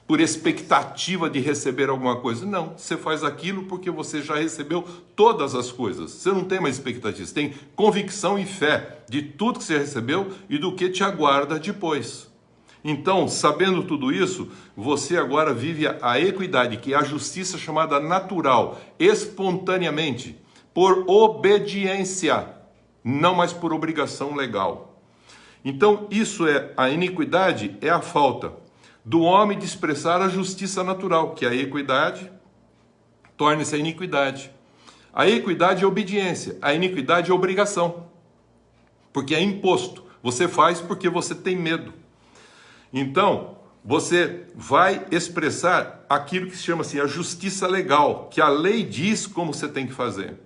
por expectativa de receber alguma coisa. Não, você faz aquilo porque você já recebeu todas as coisas. Você não tem mais expectativa, você tem convicção e fé de tudo que você recebeu e do que te aguarda depois. Então, sabendo tudo isso, você agora vive a equidade, que é a justiça chamada natural, espontaneamente, por obediência, não mais por obrigação legal. Então, isso é a iniquidade, é a falta do homem de expressar a justiça natural, que a equidade torna-se a iniquidade. A equidade é obediência, a iniquidade é obrigação, porque é imposto. Você faz porque você tem medo. Então, você vai expressar aquilo que se chama assim, a justiça legal, que a lei diz como você tem que fazer.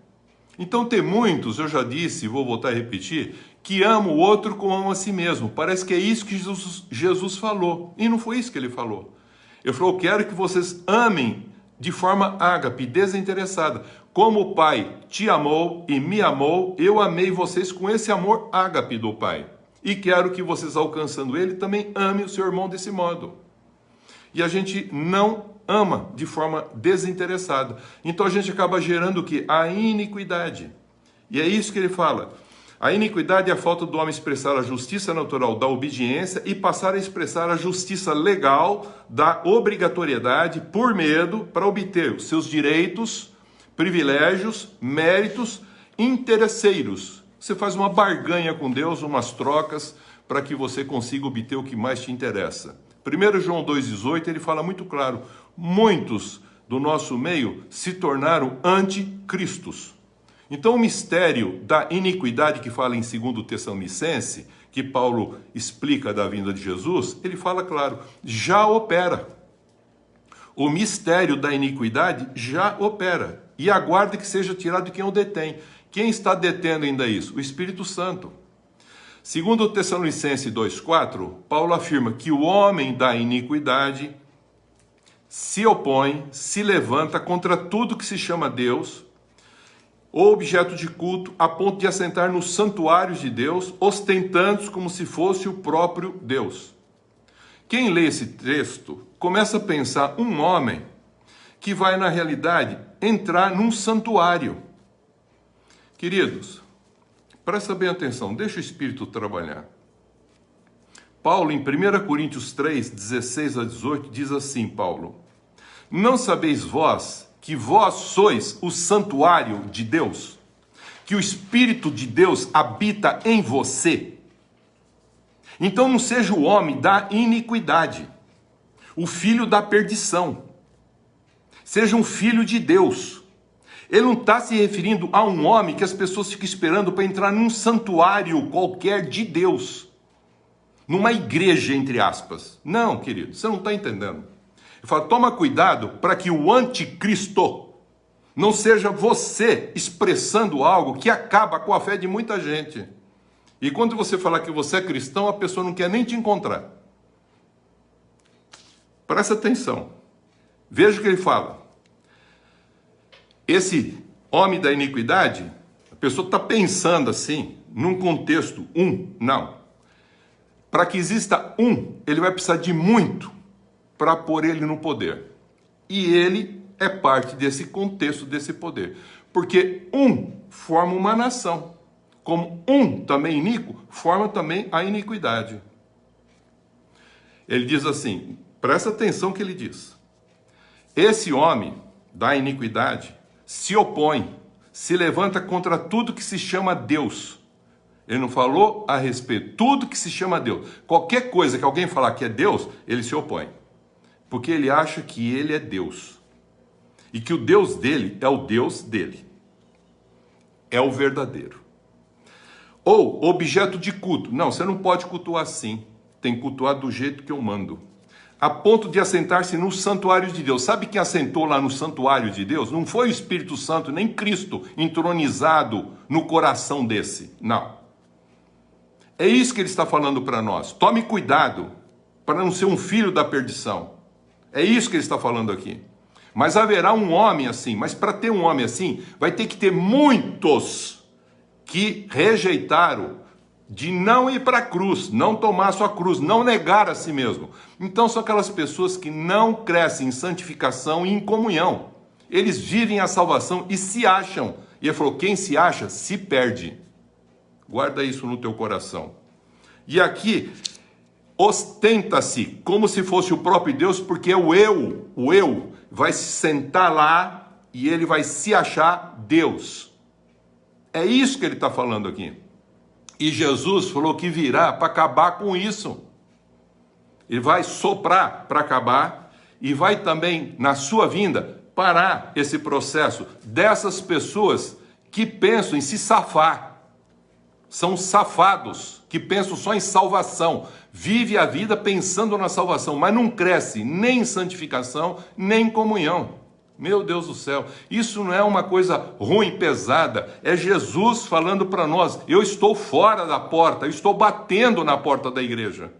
Então tem muitos, eu já disse, vou voltar a repetir, que amam o outro como amam a si mesmo. Parece que é isso que Jesus falou. E não foi isso que ele falou. Ele falou, quero que vocês amem de forma ágape, desinteressada. Como o Pai te amou e me amou, eu amei vocês com esse amor ágape do Pai. E quero que vocês, alcançando ele, também amem o seu irmão desse modo. E a gente não ama de forma desinteressada. Então a gente acaba gerando o quê? A iniquidade. E é isso que ele fala. A iniquidade é a falta do homem expressar a justiça natural da obediência e passar a expressar a justiça legal da obrigatoriedade por medo para obter os seus direitos, privilégios, méritos interesseiros. Você faz uma barganha com Deus, umas trocas, para que você consiga obter o que mais te interessa. 1 João 2,18, ele fala muito claro, muitos do nosso meio se tornaram anticristos. Então o mistério da iniquidade que fala em 2 Tessalonicenses, que Paulo explica da vinda de Jesus, ele fala claro, já opera. O mistério da iniquidade já opera. E aguarda que seja tirado de quem o detém. Quem está detendo ainda isso? O Espírito Santo. 2 Tessalonicenses 2,4, Paulo afirma que o homem da iniquidade se opõe, se levanta contra tudo que se chama Deus ou objeto de culto, a ponto de assentar nos santuários de Deus, ostentando como se fosse o próprio Deus. Quem lê esse texto começa a pensar um homem que vai, na realidade, entrar num santuário. Queridos, presta bem atenção, deixa o Espírito trabalhar. Paulo, em 1 Coríntios 3, 16 a 18, diz assim, Paulo: não sabeis vós que vós sois o santuário de Deus, que o Espírito de Deus habita em você? Então não seja o homem da iniquidade, o filho da perdição. Seja um filho de Deus. Ele não está se referindo a um homem que as pessoas ficam esperando para entrar num santuário qualquer de Deus. Numa igreja, entre aspas. Não, querido, você não está entendendo. Ele fala, toma cuidado para que o anticristo não seja você expressando algo que acaba com a fé de muita gente. E quando você falar que você é cristão, a pessoa não quer nem te encontrar. Presta atenção. Veja o que ele fala. Esse homem da iniquidade, a pessoa está pensando assim, num contexto, não. Para que exista ele vai precisar de muito para pôr ele no poder. E ele é parte desse contexto, desse poder. Porque forma uma nação. Como também iníquo, forma também a iniquidade. Ele diz assim, presta atenção que ele diz. Esse homem da iniquidade se opõe, se levanta contra tudo que se chama Deus. Ele não falou a respeito, tudo que se chama Deus. Qualquer coisa que alguém falar que é Deus, ele se opõe. Porque ele acha que ele é Deus. E que o Deus dele é o Deus dele. É o verdadeiro. Ou objeto de culto. Não, você não pode cultuar assim. Tem que cultuar do jeito que eu mando. A ponto de assentar-se no santuário de Deus. Sabe quem assentou lá no santuário de Deus? Não foi o Espírito Santo, nem Cristo entronizado no coração desse. Não. É isso que ele está falando para nós. Tome cuidado para não ser um filho da perdição. É isso que ele está falando aqui. Mas haverá um homem assim. Mas para ter um homem assim, vai ter que ter muitos que rejeitaram de não ir para a cruz, não tomar a sua cruz, não negar a si mesmo. Então são aquelas pessoas que não crescem em santificação e em comunhão. Eles vivem a salvação e se acham. E ele falou, quem se acha, se perde. Guarda isso no teu coração. E aqui, ostenta-se como se fosse o próprio Deus, porque o eu vai se sentar lá e ele vai se achar Deus. É isso que ele está falando aqui. E Jesus falou que virá para acabar com isso. Ele vai soprar para acabar e vai também, na sua vinda, parar esse processo dessas pessoas que pensam em se safar. São safados, que pensam só em salvação. Vive a vida pensando na salvação, mas não cresce nem em santificação, nem em comunhão. Meu Deus do céu, isso não é uma coisa ruim, pesada, é Jesus falando para nós, eu estou fora da porta, eu estou batendo na porta da igreja.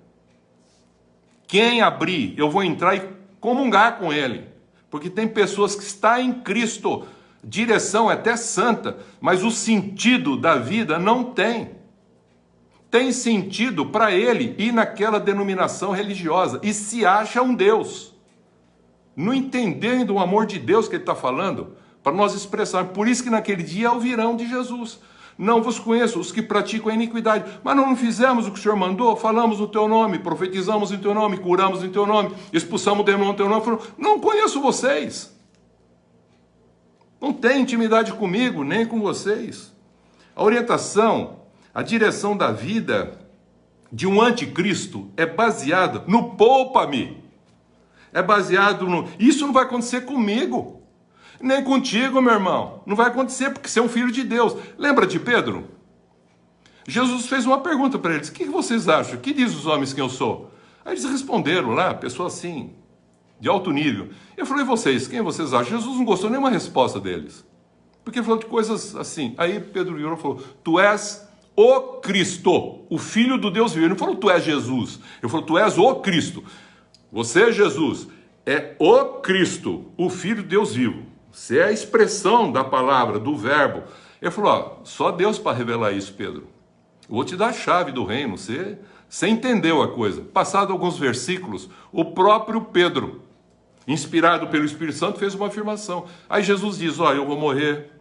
Quem abrir, eu vou entrar e comungar com ele, porque tem pessoas que estão em Cristo, direção é até santa, mas o sentido da vida não tem. Tem sentido para ele ir naquela denominação religiosa e se acha um Deus. Não entendendo o amor de Deus que ele está falando, para nós expressarmos. Por isso que naquele dia é o virão de Jesus. Não vos conheço, os que praticam a iniquidade. Mas não fizemos o que o Senhor mandou? Falamos no teu nome, profetizamos em teu nome, curamos em teu nome, expulsamos o demônio no teu nome. Falou, não conheço vocês. Não tem intimidade comigo, nem com vocês. A orientação, a direção da vida de um anticristo é baseada no poupa-me. É baseado no... Isso não vai acontecer comigo, nem contigo, meu irmão. Não vai acontecer porque você é um filho de Deus. Lembra de Pedro? Jesus fez uma pergunta para eles. O que vocês acham? O que diz os homens que eu sou? Aí eles responderam lá, pessoa assim, de alto nível. Eu falei, e vocês? Quem vocês acham? Jesus não gostou nenhuma resposta deles. Porque ele falou de coisas assim. Aí Pedro virou e falou, tu és o Cristo, o Filho do Deus vivo. Ele não falou, tu és Jesus. Ele falou, tu és o Cristo. Você, Jesus, é o Cristo, o Filho de Deus vivo. Você é a expressão da palavra, do verbo. Ele falou, ó, só Deus para revelar isso, Pedro. Eu vou te dar a chave do reino, você entendeu a coisa. Passado alguns versículos, o próprio Pedro, inspirado pelo Espírito Santo, fez uma afirmação. Aí Jesus diz, ó, eu vou morrer,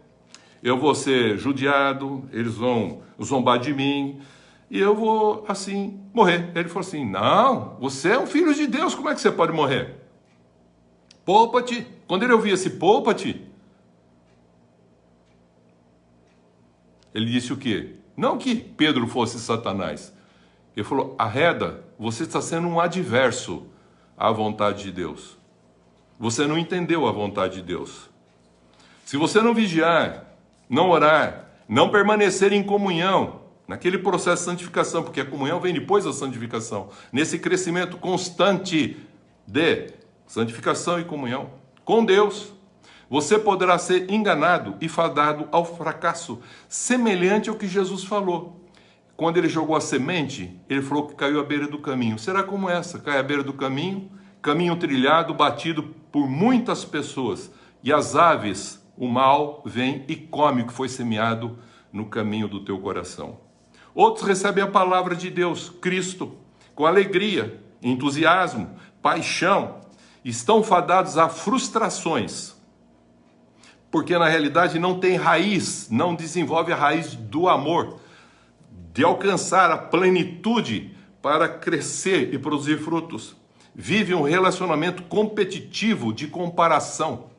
eu vou ser judiado, eles vão zombar de mim, e eu vou, assim, morrer. Ele falou assim, não, você é um filho de Deus, como é que você pode morrer? Poupa-te. Quando ele ouvia esse poupa-te, ele disse o quê? Não que Pedro fosse Satanás. Ele falou, arreda, você está sendo um adverso à vontade de Deus. Você não entendeu a vontade de Deus. Se você não vigiar, não orar, não permanecer em comunhão, naquele processo de santificação, porque a comunhão vem depois da santificação, nesse crescimento constante de santificação e comunhão com Deus, você poderá ser enganado e fadado ao fracasso, semelhante ao que Jesus falou. Quando ele jogou a semente, ele falou que caiu à beira do caminho. Será como essa? Cai à beira do caminho, caminho trilhado, batido por muitas pessoas, e as aves, o mal, vem e come o que foi semeado no caminho do teu coração. Outros recebem a palavra de Deus, Cristo, com alegria, entusiasmo, paixão, estão fadados a frustrações, porque na realidade não tem raiz, não desenvolve a raiz do amor, de alcançar a plenitude para crescer e produzir frutos. Vive um relacionamento competitivo de comparação,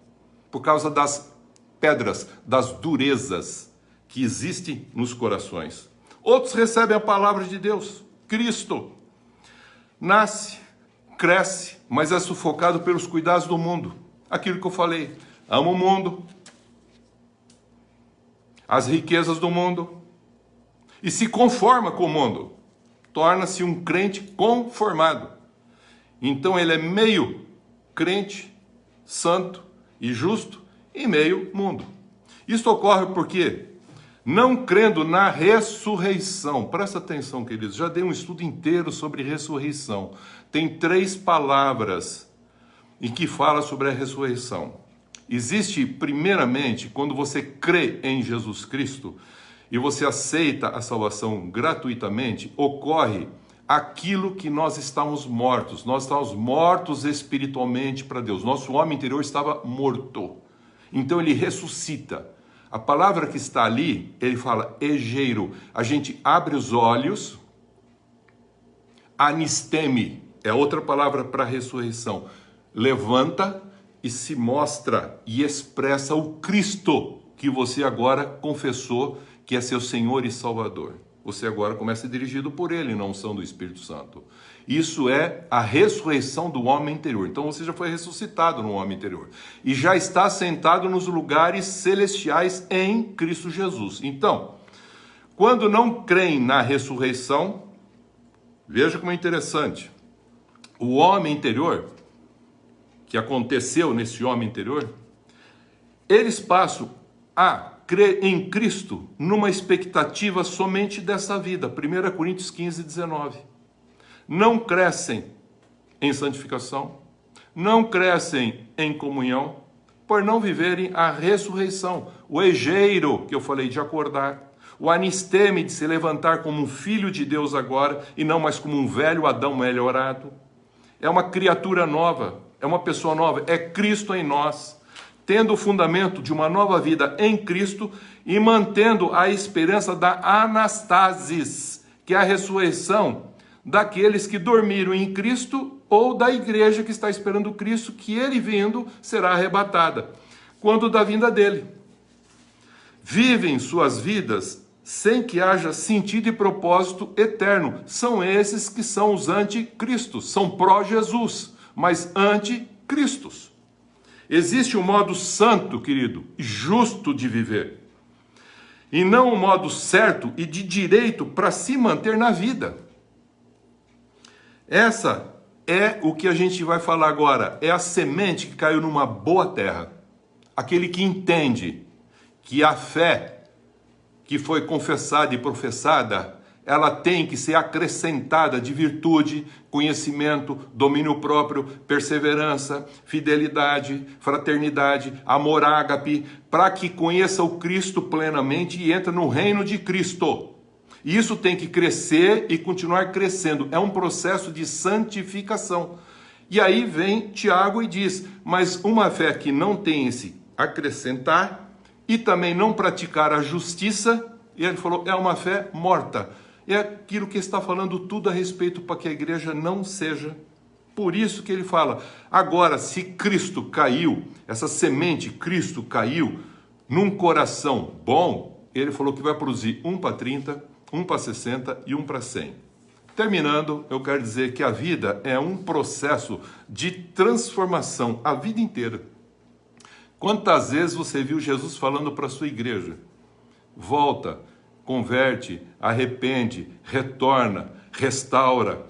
por causa das pedras, das durezas que existem nos corações. Outros recebem a palavra de Deus, Cristo, nasce, cresce, mas é sufocado pelos cuidados do mundo. Aquilo que eu falei, ama o mundo, as riquezas do mundo, e se conforma com o mundo. Torna-se um crente conformado. Então ele é meio crente, santo e justo, e meio mundo. Isso ocorre porque, não crendo na ressurreição, presta atenção, queridos, já dei um estudo inteiro sobre ressurreição. Tem 3 palavras em que fala sobre a ressurreição. Existe, primeiramente, quando você crê em Jesus Cristo e você aceita a salvação gratuitamente, ocorre aquilo que nós estávamos mortos. Nós estávamos mortos espiritualmente para Deus. Nosso homem interior estava morto. Então ele ressuscita. A palavra que está ali, ele fala egeiro. A gente abre os olhos, anisteme, é outra palavra para ressurreição. Levanta e se mostra e expressa o Cristo que você agora confessou que é seu Senhor e Salvador. Você agora começa a ser dirigido por Ele, na unção do Espírito Santo. Isso é a ressurreição do homem interior. Então você já foi ressuscitado no homem interior. E já está sentado nos lugares celestiais em Cristo Jesus. Então, quando não creem na ressurreição, veja como é interessante. O homem interior, que aconteceu nesse homem interior, eles passam a crer em Cristo numa expectativa somente dessa vida. 1 Coríntios 15, 19. Não crescem em santificação, não crescem em comunhão, por não viverem a ressurreição. O egeiro, que eu falei de acordar, o anisteme de se levantar como um filho de Deus agora, e não mais como um velho Adão melhorado. É uma criatura nova, é uma pessoa nova, é Cristo em nós, tendo o fundamento de uma nova vida em Cristo e mantendo a esperança da anastasis, que é a ressurreição daqueles que dormiram em Cristo ou da igreja que está esperando Cristo, que ele vindo será arrebatada, quando da vinda dele. Vivem suas vidas sem que haja sentido e propósito eterno. São esses que são os anticristos, são pró-Jesus, mas anticristos. Existe um modo santo, querido, justo de viver, e não um modo certo e de direito para se manter na vida. Essa é o que a gente vai falar agora, é a semente que caiu numa boa terra. Aquele que entende que a fé que foi confessada e professada, ela tem que ser acrescentada de virtude, conhecimento, domínio próprio, perseverança, fidelidade, fraternidade, amor ágape, para que conheça o Cristo plenamente e entre no reino de Cristo. E isso tem que crescer e continuar crescendo. É um processo de santificação. E aí vem Tiago e diz, mas uma fé que não tem esse acrescentar e também não praticar a justiça, e ele falou, é uma fé morta. É aquilo que está falando tudo a respeito para que a igreja não seja. Por isso que ele fala, agora se Cristo caiu, essa semente Cristo caiu num coração bom, ele falou que vai produzir 1 para 30, 1 para 60 e 1 para 100. Terminando, eu quero dizer que a vida é um processo de transformação a vida inteira. Quantas vezes você viu Jesus falando para a sua igreja? Volta, converte, arrepende, retorna, restaura.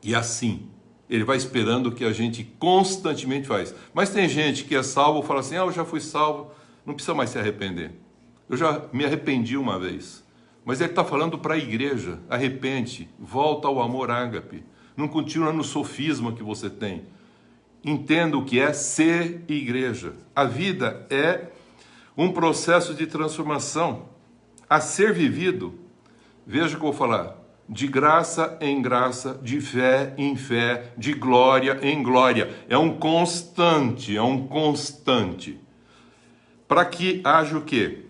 E assim, ele vai esperando que a gente constantemente faz. Mas tem gente que é salvo e fala assim, eu já fui salvo, não precisa mais se arrepender. Eu já me arrependi uma vez. Mas ele está falando para a igreja, arrepende, volta ao amor ágape. Não continua no sofisma que você tem. Entenda o que é ser igreja. A vida é um processo de transformação a ser vivido. Veja o que eu vou falar. De graça em graça, de fé em fé, de glória em glória. É um constante, é um constante. Para que haja o quê?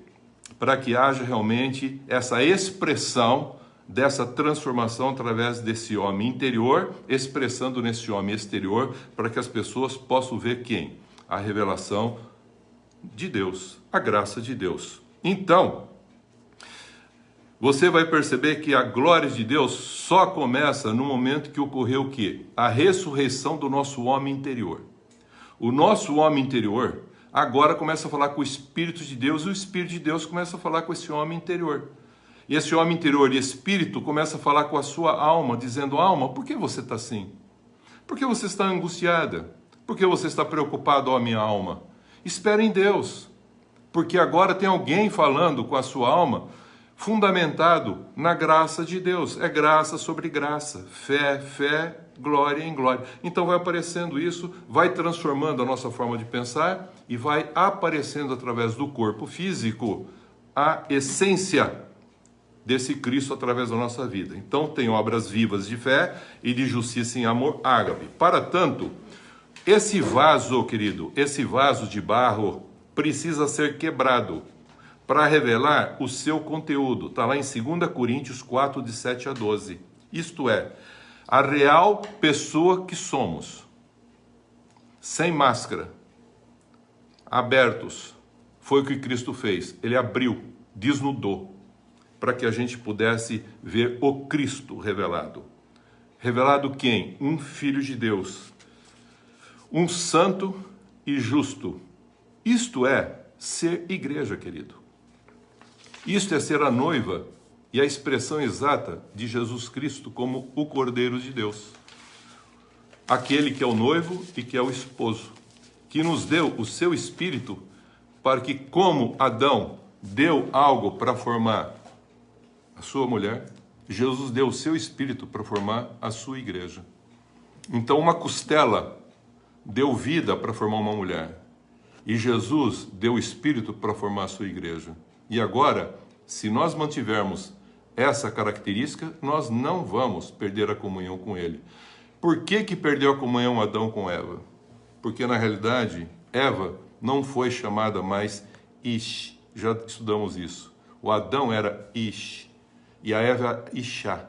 Para que haja realmente essa expressão dessa transformação através desse homem interior, expressando nesse homem exterior, para que as pessoas possam ver quem? A revelação de Deus, a graça de Deus. Então, você vai perceber que a glória de Deus só começa no momento que ocorreu o quê? A ressurreição do nosso homem interior. O nosso homem interior agora começa a falar com o Espírito de Deus, e o Espírito de Deus começa a falar com esse homem interior. E esse homem interior e espírito começa a falar com a sua alma, dizendo, alma, por que você está assim? Por que você está angustiada? Por que você está preocupado, ó minha alma? Espere em Deus, porque agora tem alguém falando com a sua alma, fundamentado na graça de Deus. É graça sobre graça, fé, fé, glória em glória. Então vai aparecendo isso, vai transformando a nossa forma de pensar e vai aparecendo através do corpo físico a essência desse Cristo através da nossa vida. Então tem obras vivas de fé e de justiça em amor ágape. Para tanto, esse vaso, querido, esse vaso de barro precisa ser quebrado para revelar o seu conteúdo. Está lá em 2 Coríntios 4, de 7 a 12. Isto é, a real pessoa que somos, sem máscara, abertos. Foi o que Cristo fez. Ele abriu, desnudou, para que a gente pudesse ver o Cristo revelado. Revelado quem? Um Filho de Deus. Um santo e justo. Isto é ser igreja, querido. Isto é ser a noiva e a expressão exata de Jesus Cristo como o Cordeiro de Deus. Aquele que é o noivo e que é o esposo, que nos deu o seu Espírito para que, como Adão deu algo para formar a sua mulher, Jesus deu o seu Espírito para formar a sua igreja. Então uma costela deu vida para formar uma mulher. E Jesus deu o Espírito para formar a sua igreja. E agora, se nós mantivermos essa característica, nós não vamos perder a comunhão com Ele. Por que perdeu a comunhão Adão com Eva? Porque na realidade, Eva não foi chamada mais Ish. Já estudamos isso. O Adão era Ish e a Eva Ishá.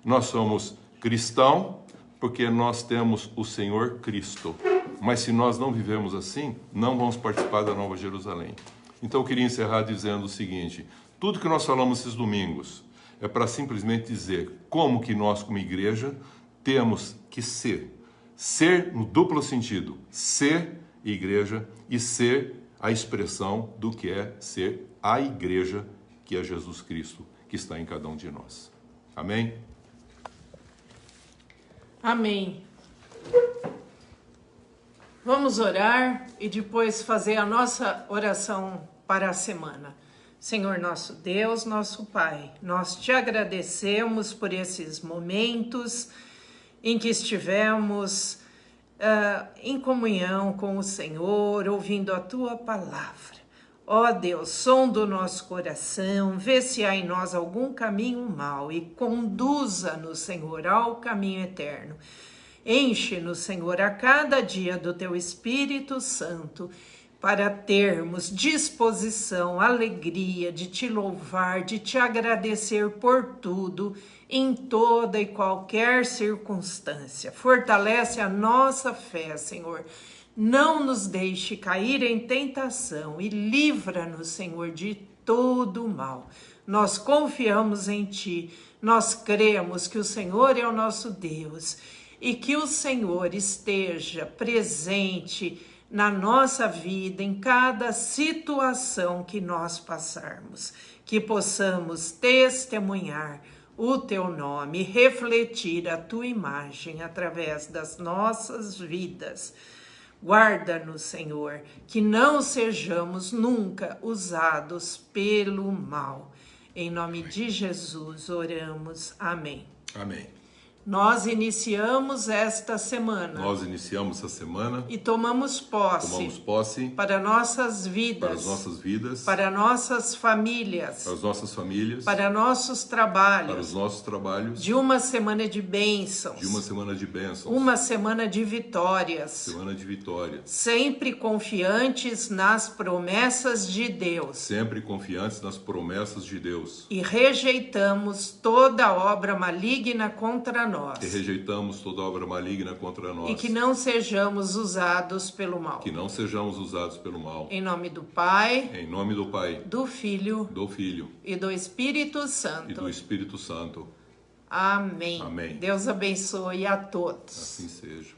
Nós somos cristão porque nós temos o Senhor Cristo. Mas se nós não vivemos assim, não vamos participar da Nova Jerusalém. Então eu queria encerrar dizendo o seguinte, tudo que nós falamos esses domingos é para simplesmente dizer como que nós como igreja temos que ser. Ser no duplo sentido, ser igreja e ser a expressão do que é ser a igreja, que é Jesus Cristo, que está em cada um de nós. Amém? Amém. Vamos orar e depois fazer a nossa oração para a semana. Senhor nosso Deus, nosso Pai, nós te agradecemos por esses momentos em que estivemos em comunhão com o Senhor, ouvindo a Tua palavra. Ó Deus, sonda o nosso coração, vê se há em nós algum caminho mau e conduza-nos, Senhor, ao caminho eterno. Enche-nos, Senhor, a cada dia do Teu Espírito Santo, para termos disposição, alegria de te louvar, de te agradecer por tudo, em toda e qualquer circunstância. Fortalece a nossa fé, Senhor. Não nos deixe cair em tentação e livra-nos, Senhor, de todo o mal. Nós confiamos em Ti, nós cremos que o Senhor é o nosso Deus e que o Senhor esteja presente na nossa vida, em cada situação que nós passarmos, que possamos testemunhar o Teu nome, refletir a Tua imagem através das nossas vidas. Guarda-nos, Senhor, que não sejamos nunca usados pelo mal. Em nome de Jesus oramos. Amém. Amém. Nós iniciamos esta semana. Nós iniciamos essa semana. E tomamos posse. Tomamos posse. Para nossas vidas. Para as nossas vidas. Para nossas famílias. Para as nossas famílias. Para nossos trabalhos. Para os nossos trabalhos. De uma semana de bênçãos. De uma semana de bênçãos. Uma semana de vitórias. Semana de vitórias. Sempre confiantes nas promessas de Deus. Sempre confiantes nas promessas de Deus. E rejeitamos toda obra maligna contra nós. E rejeitamos toda obra maligna contra nós. E que não sejamos usados pelo mal. Que não sejamos usados pelo mal. Em nome do Pai. Em nome do Pai. Do Filho. Do Filho. E do Espírito Santo. E do Espírito Santo. Amém. Amém. Deus abençoe a todos. Assim seja.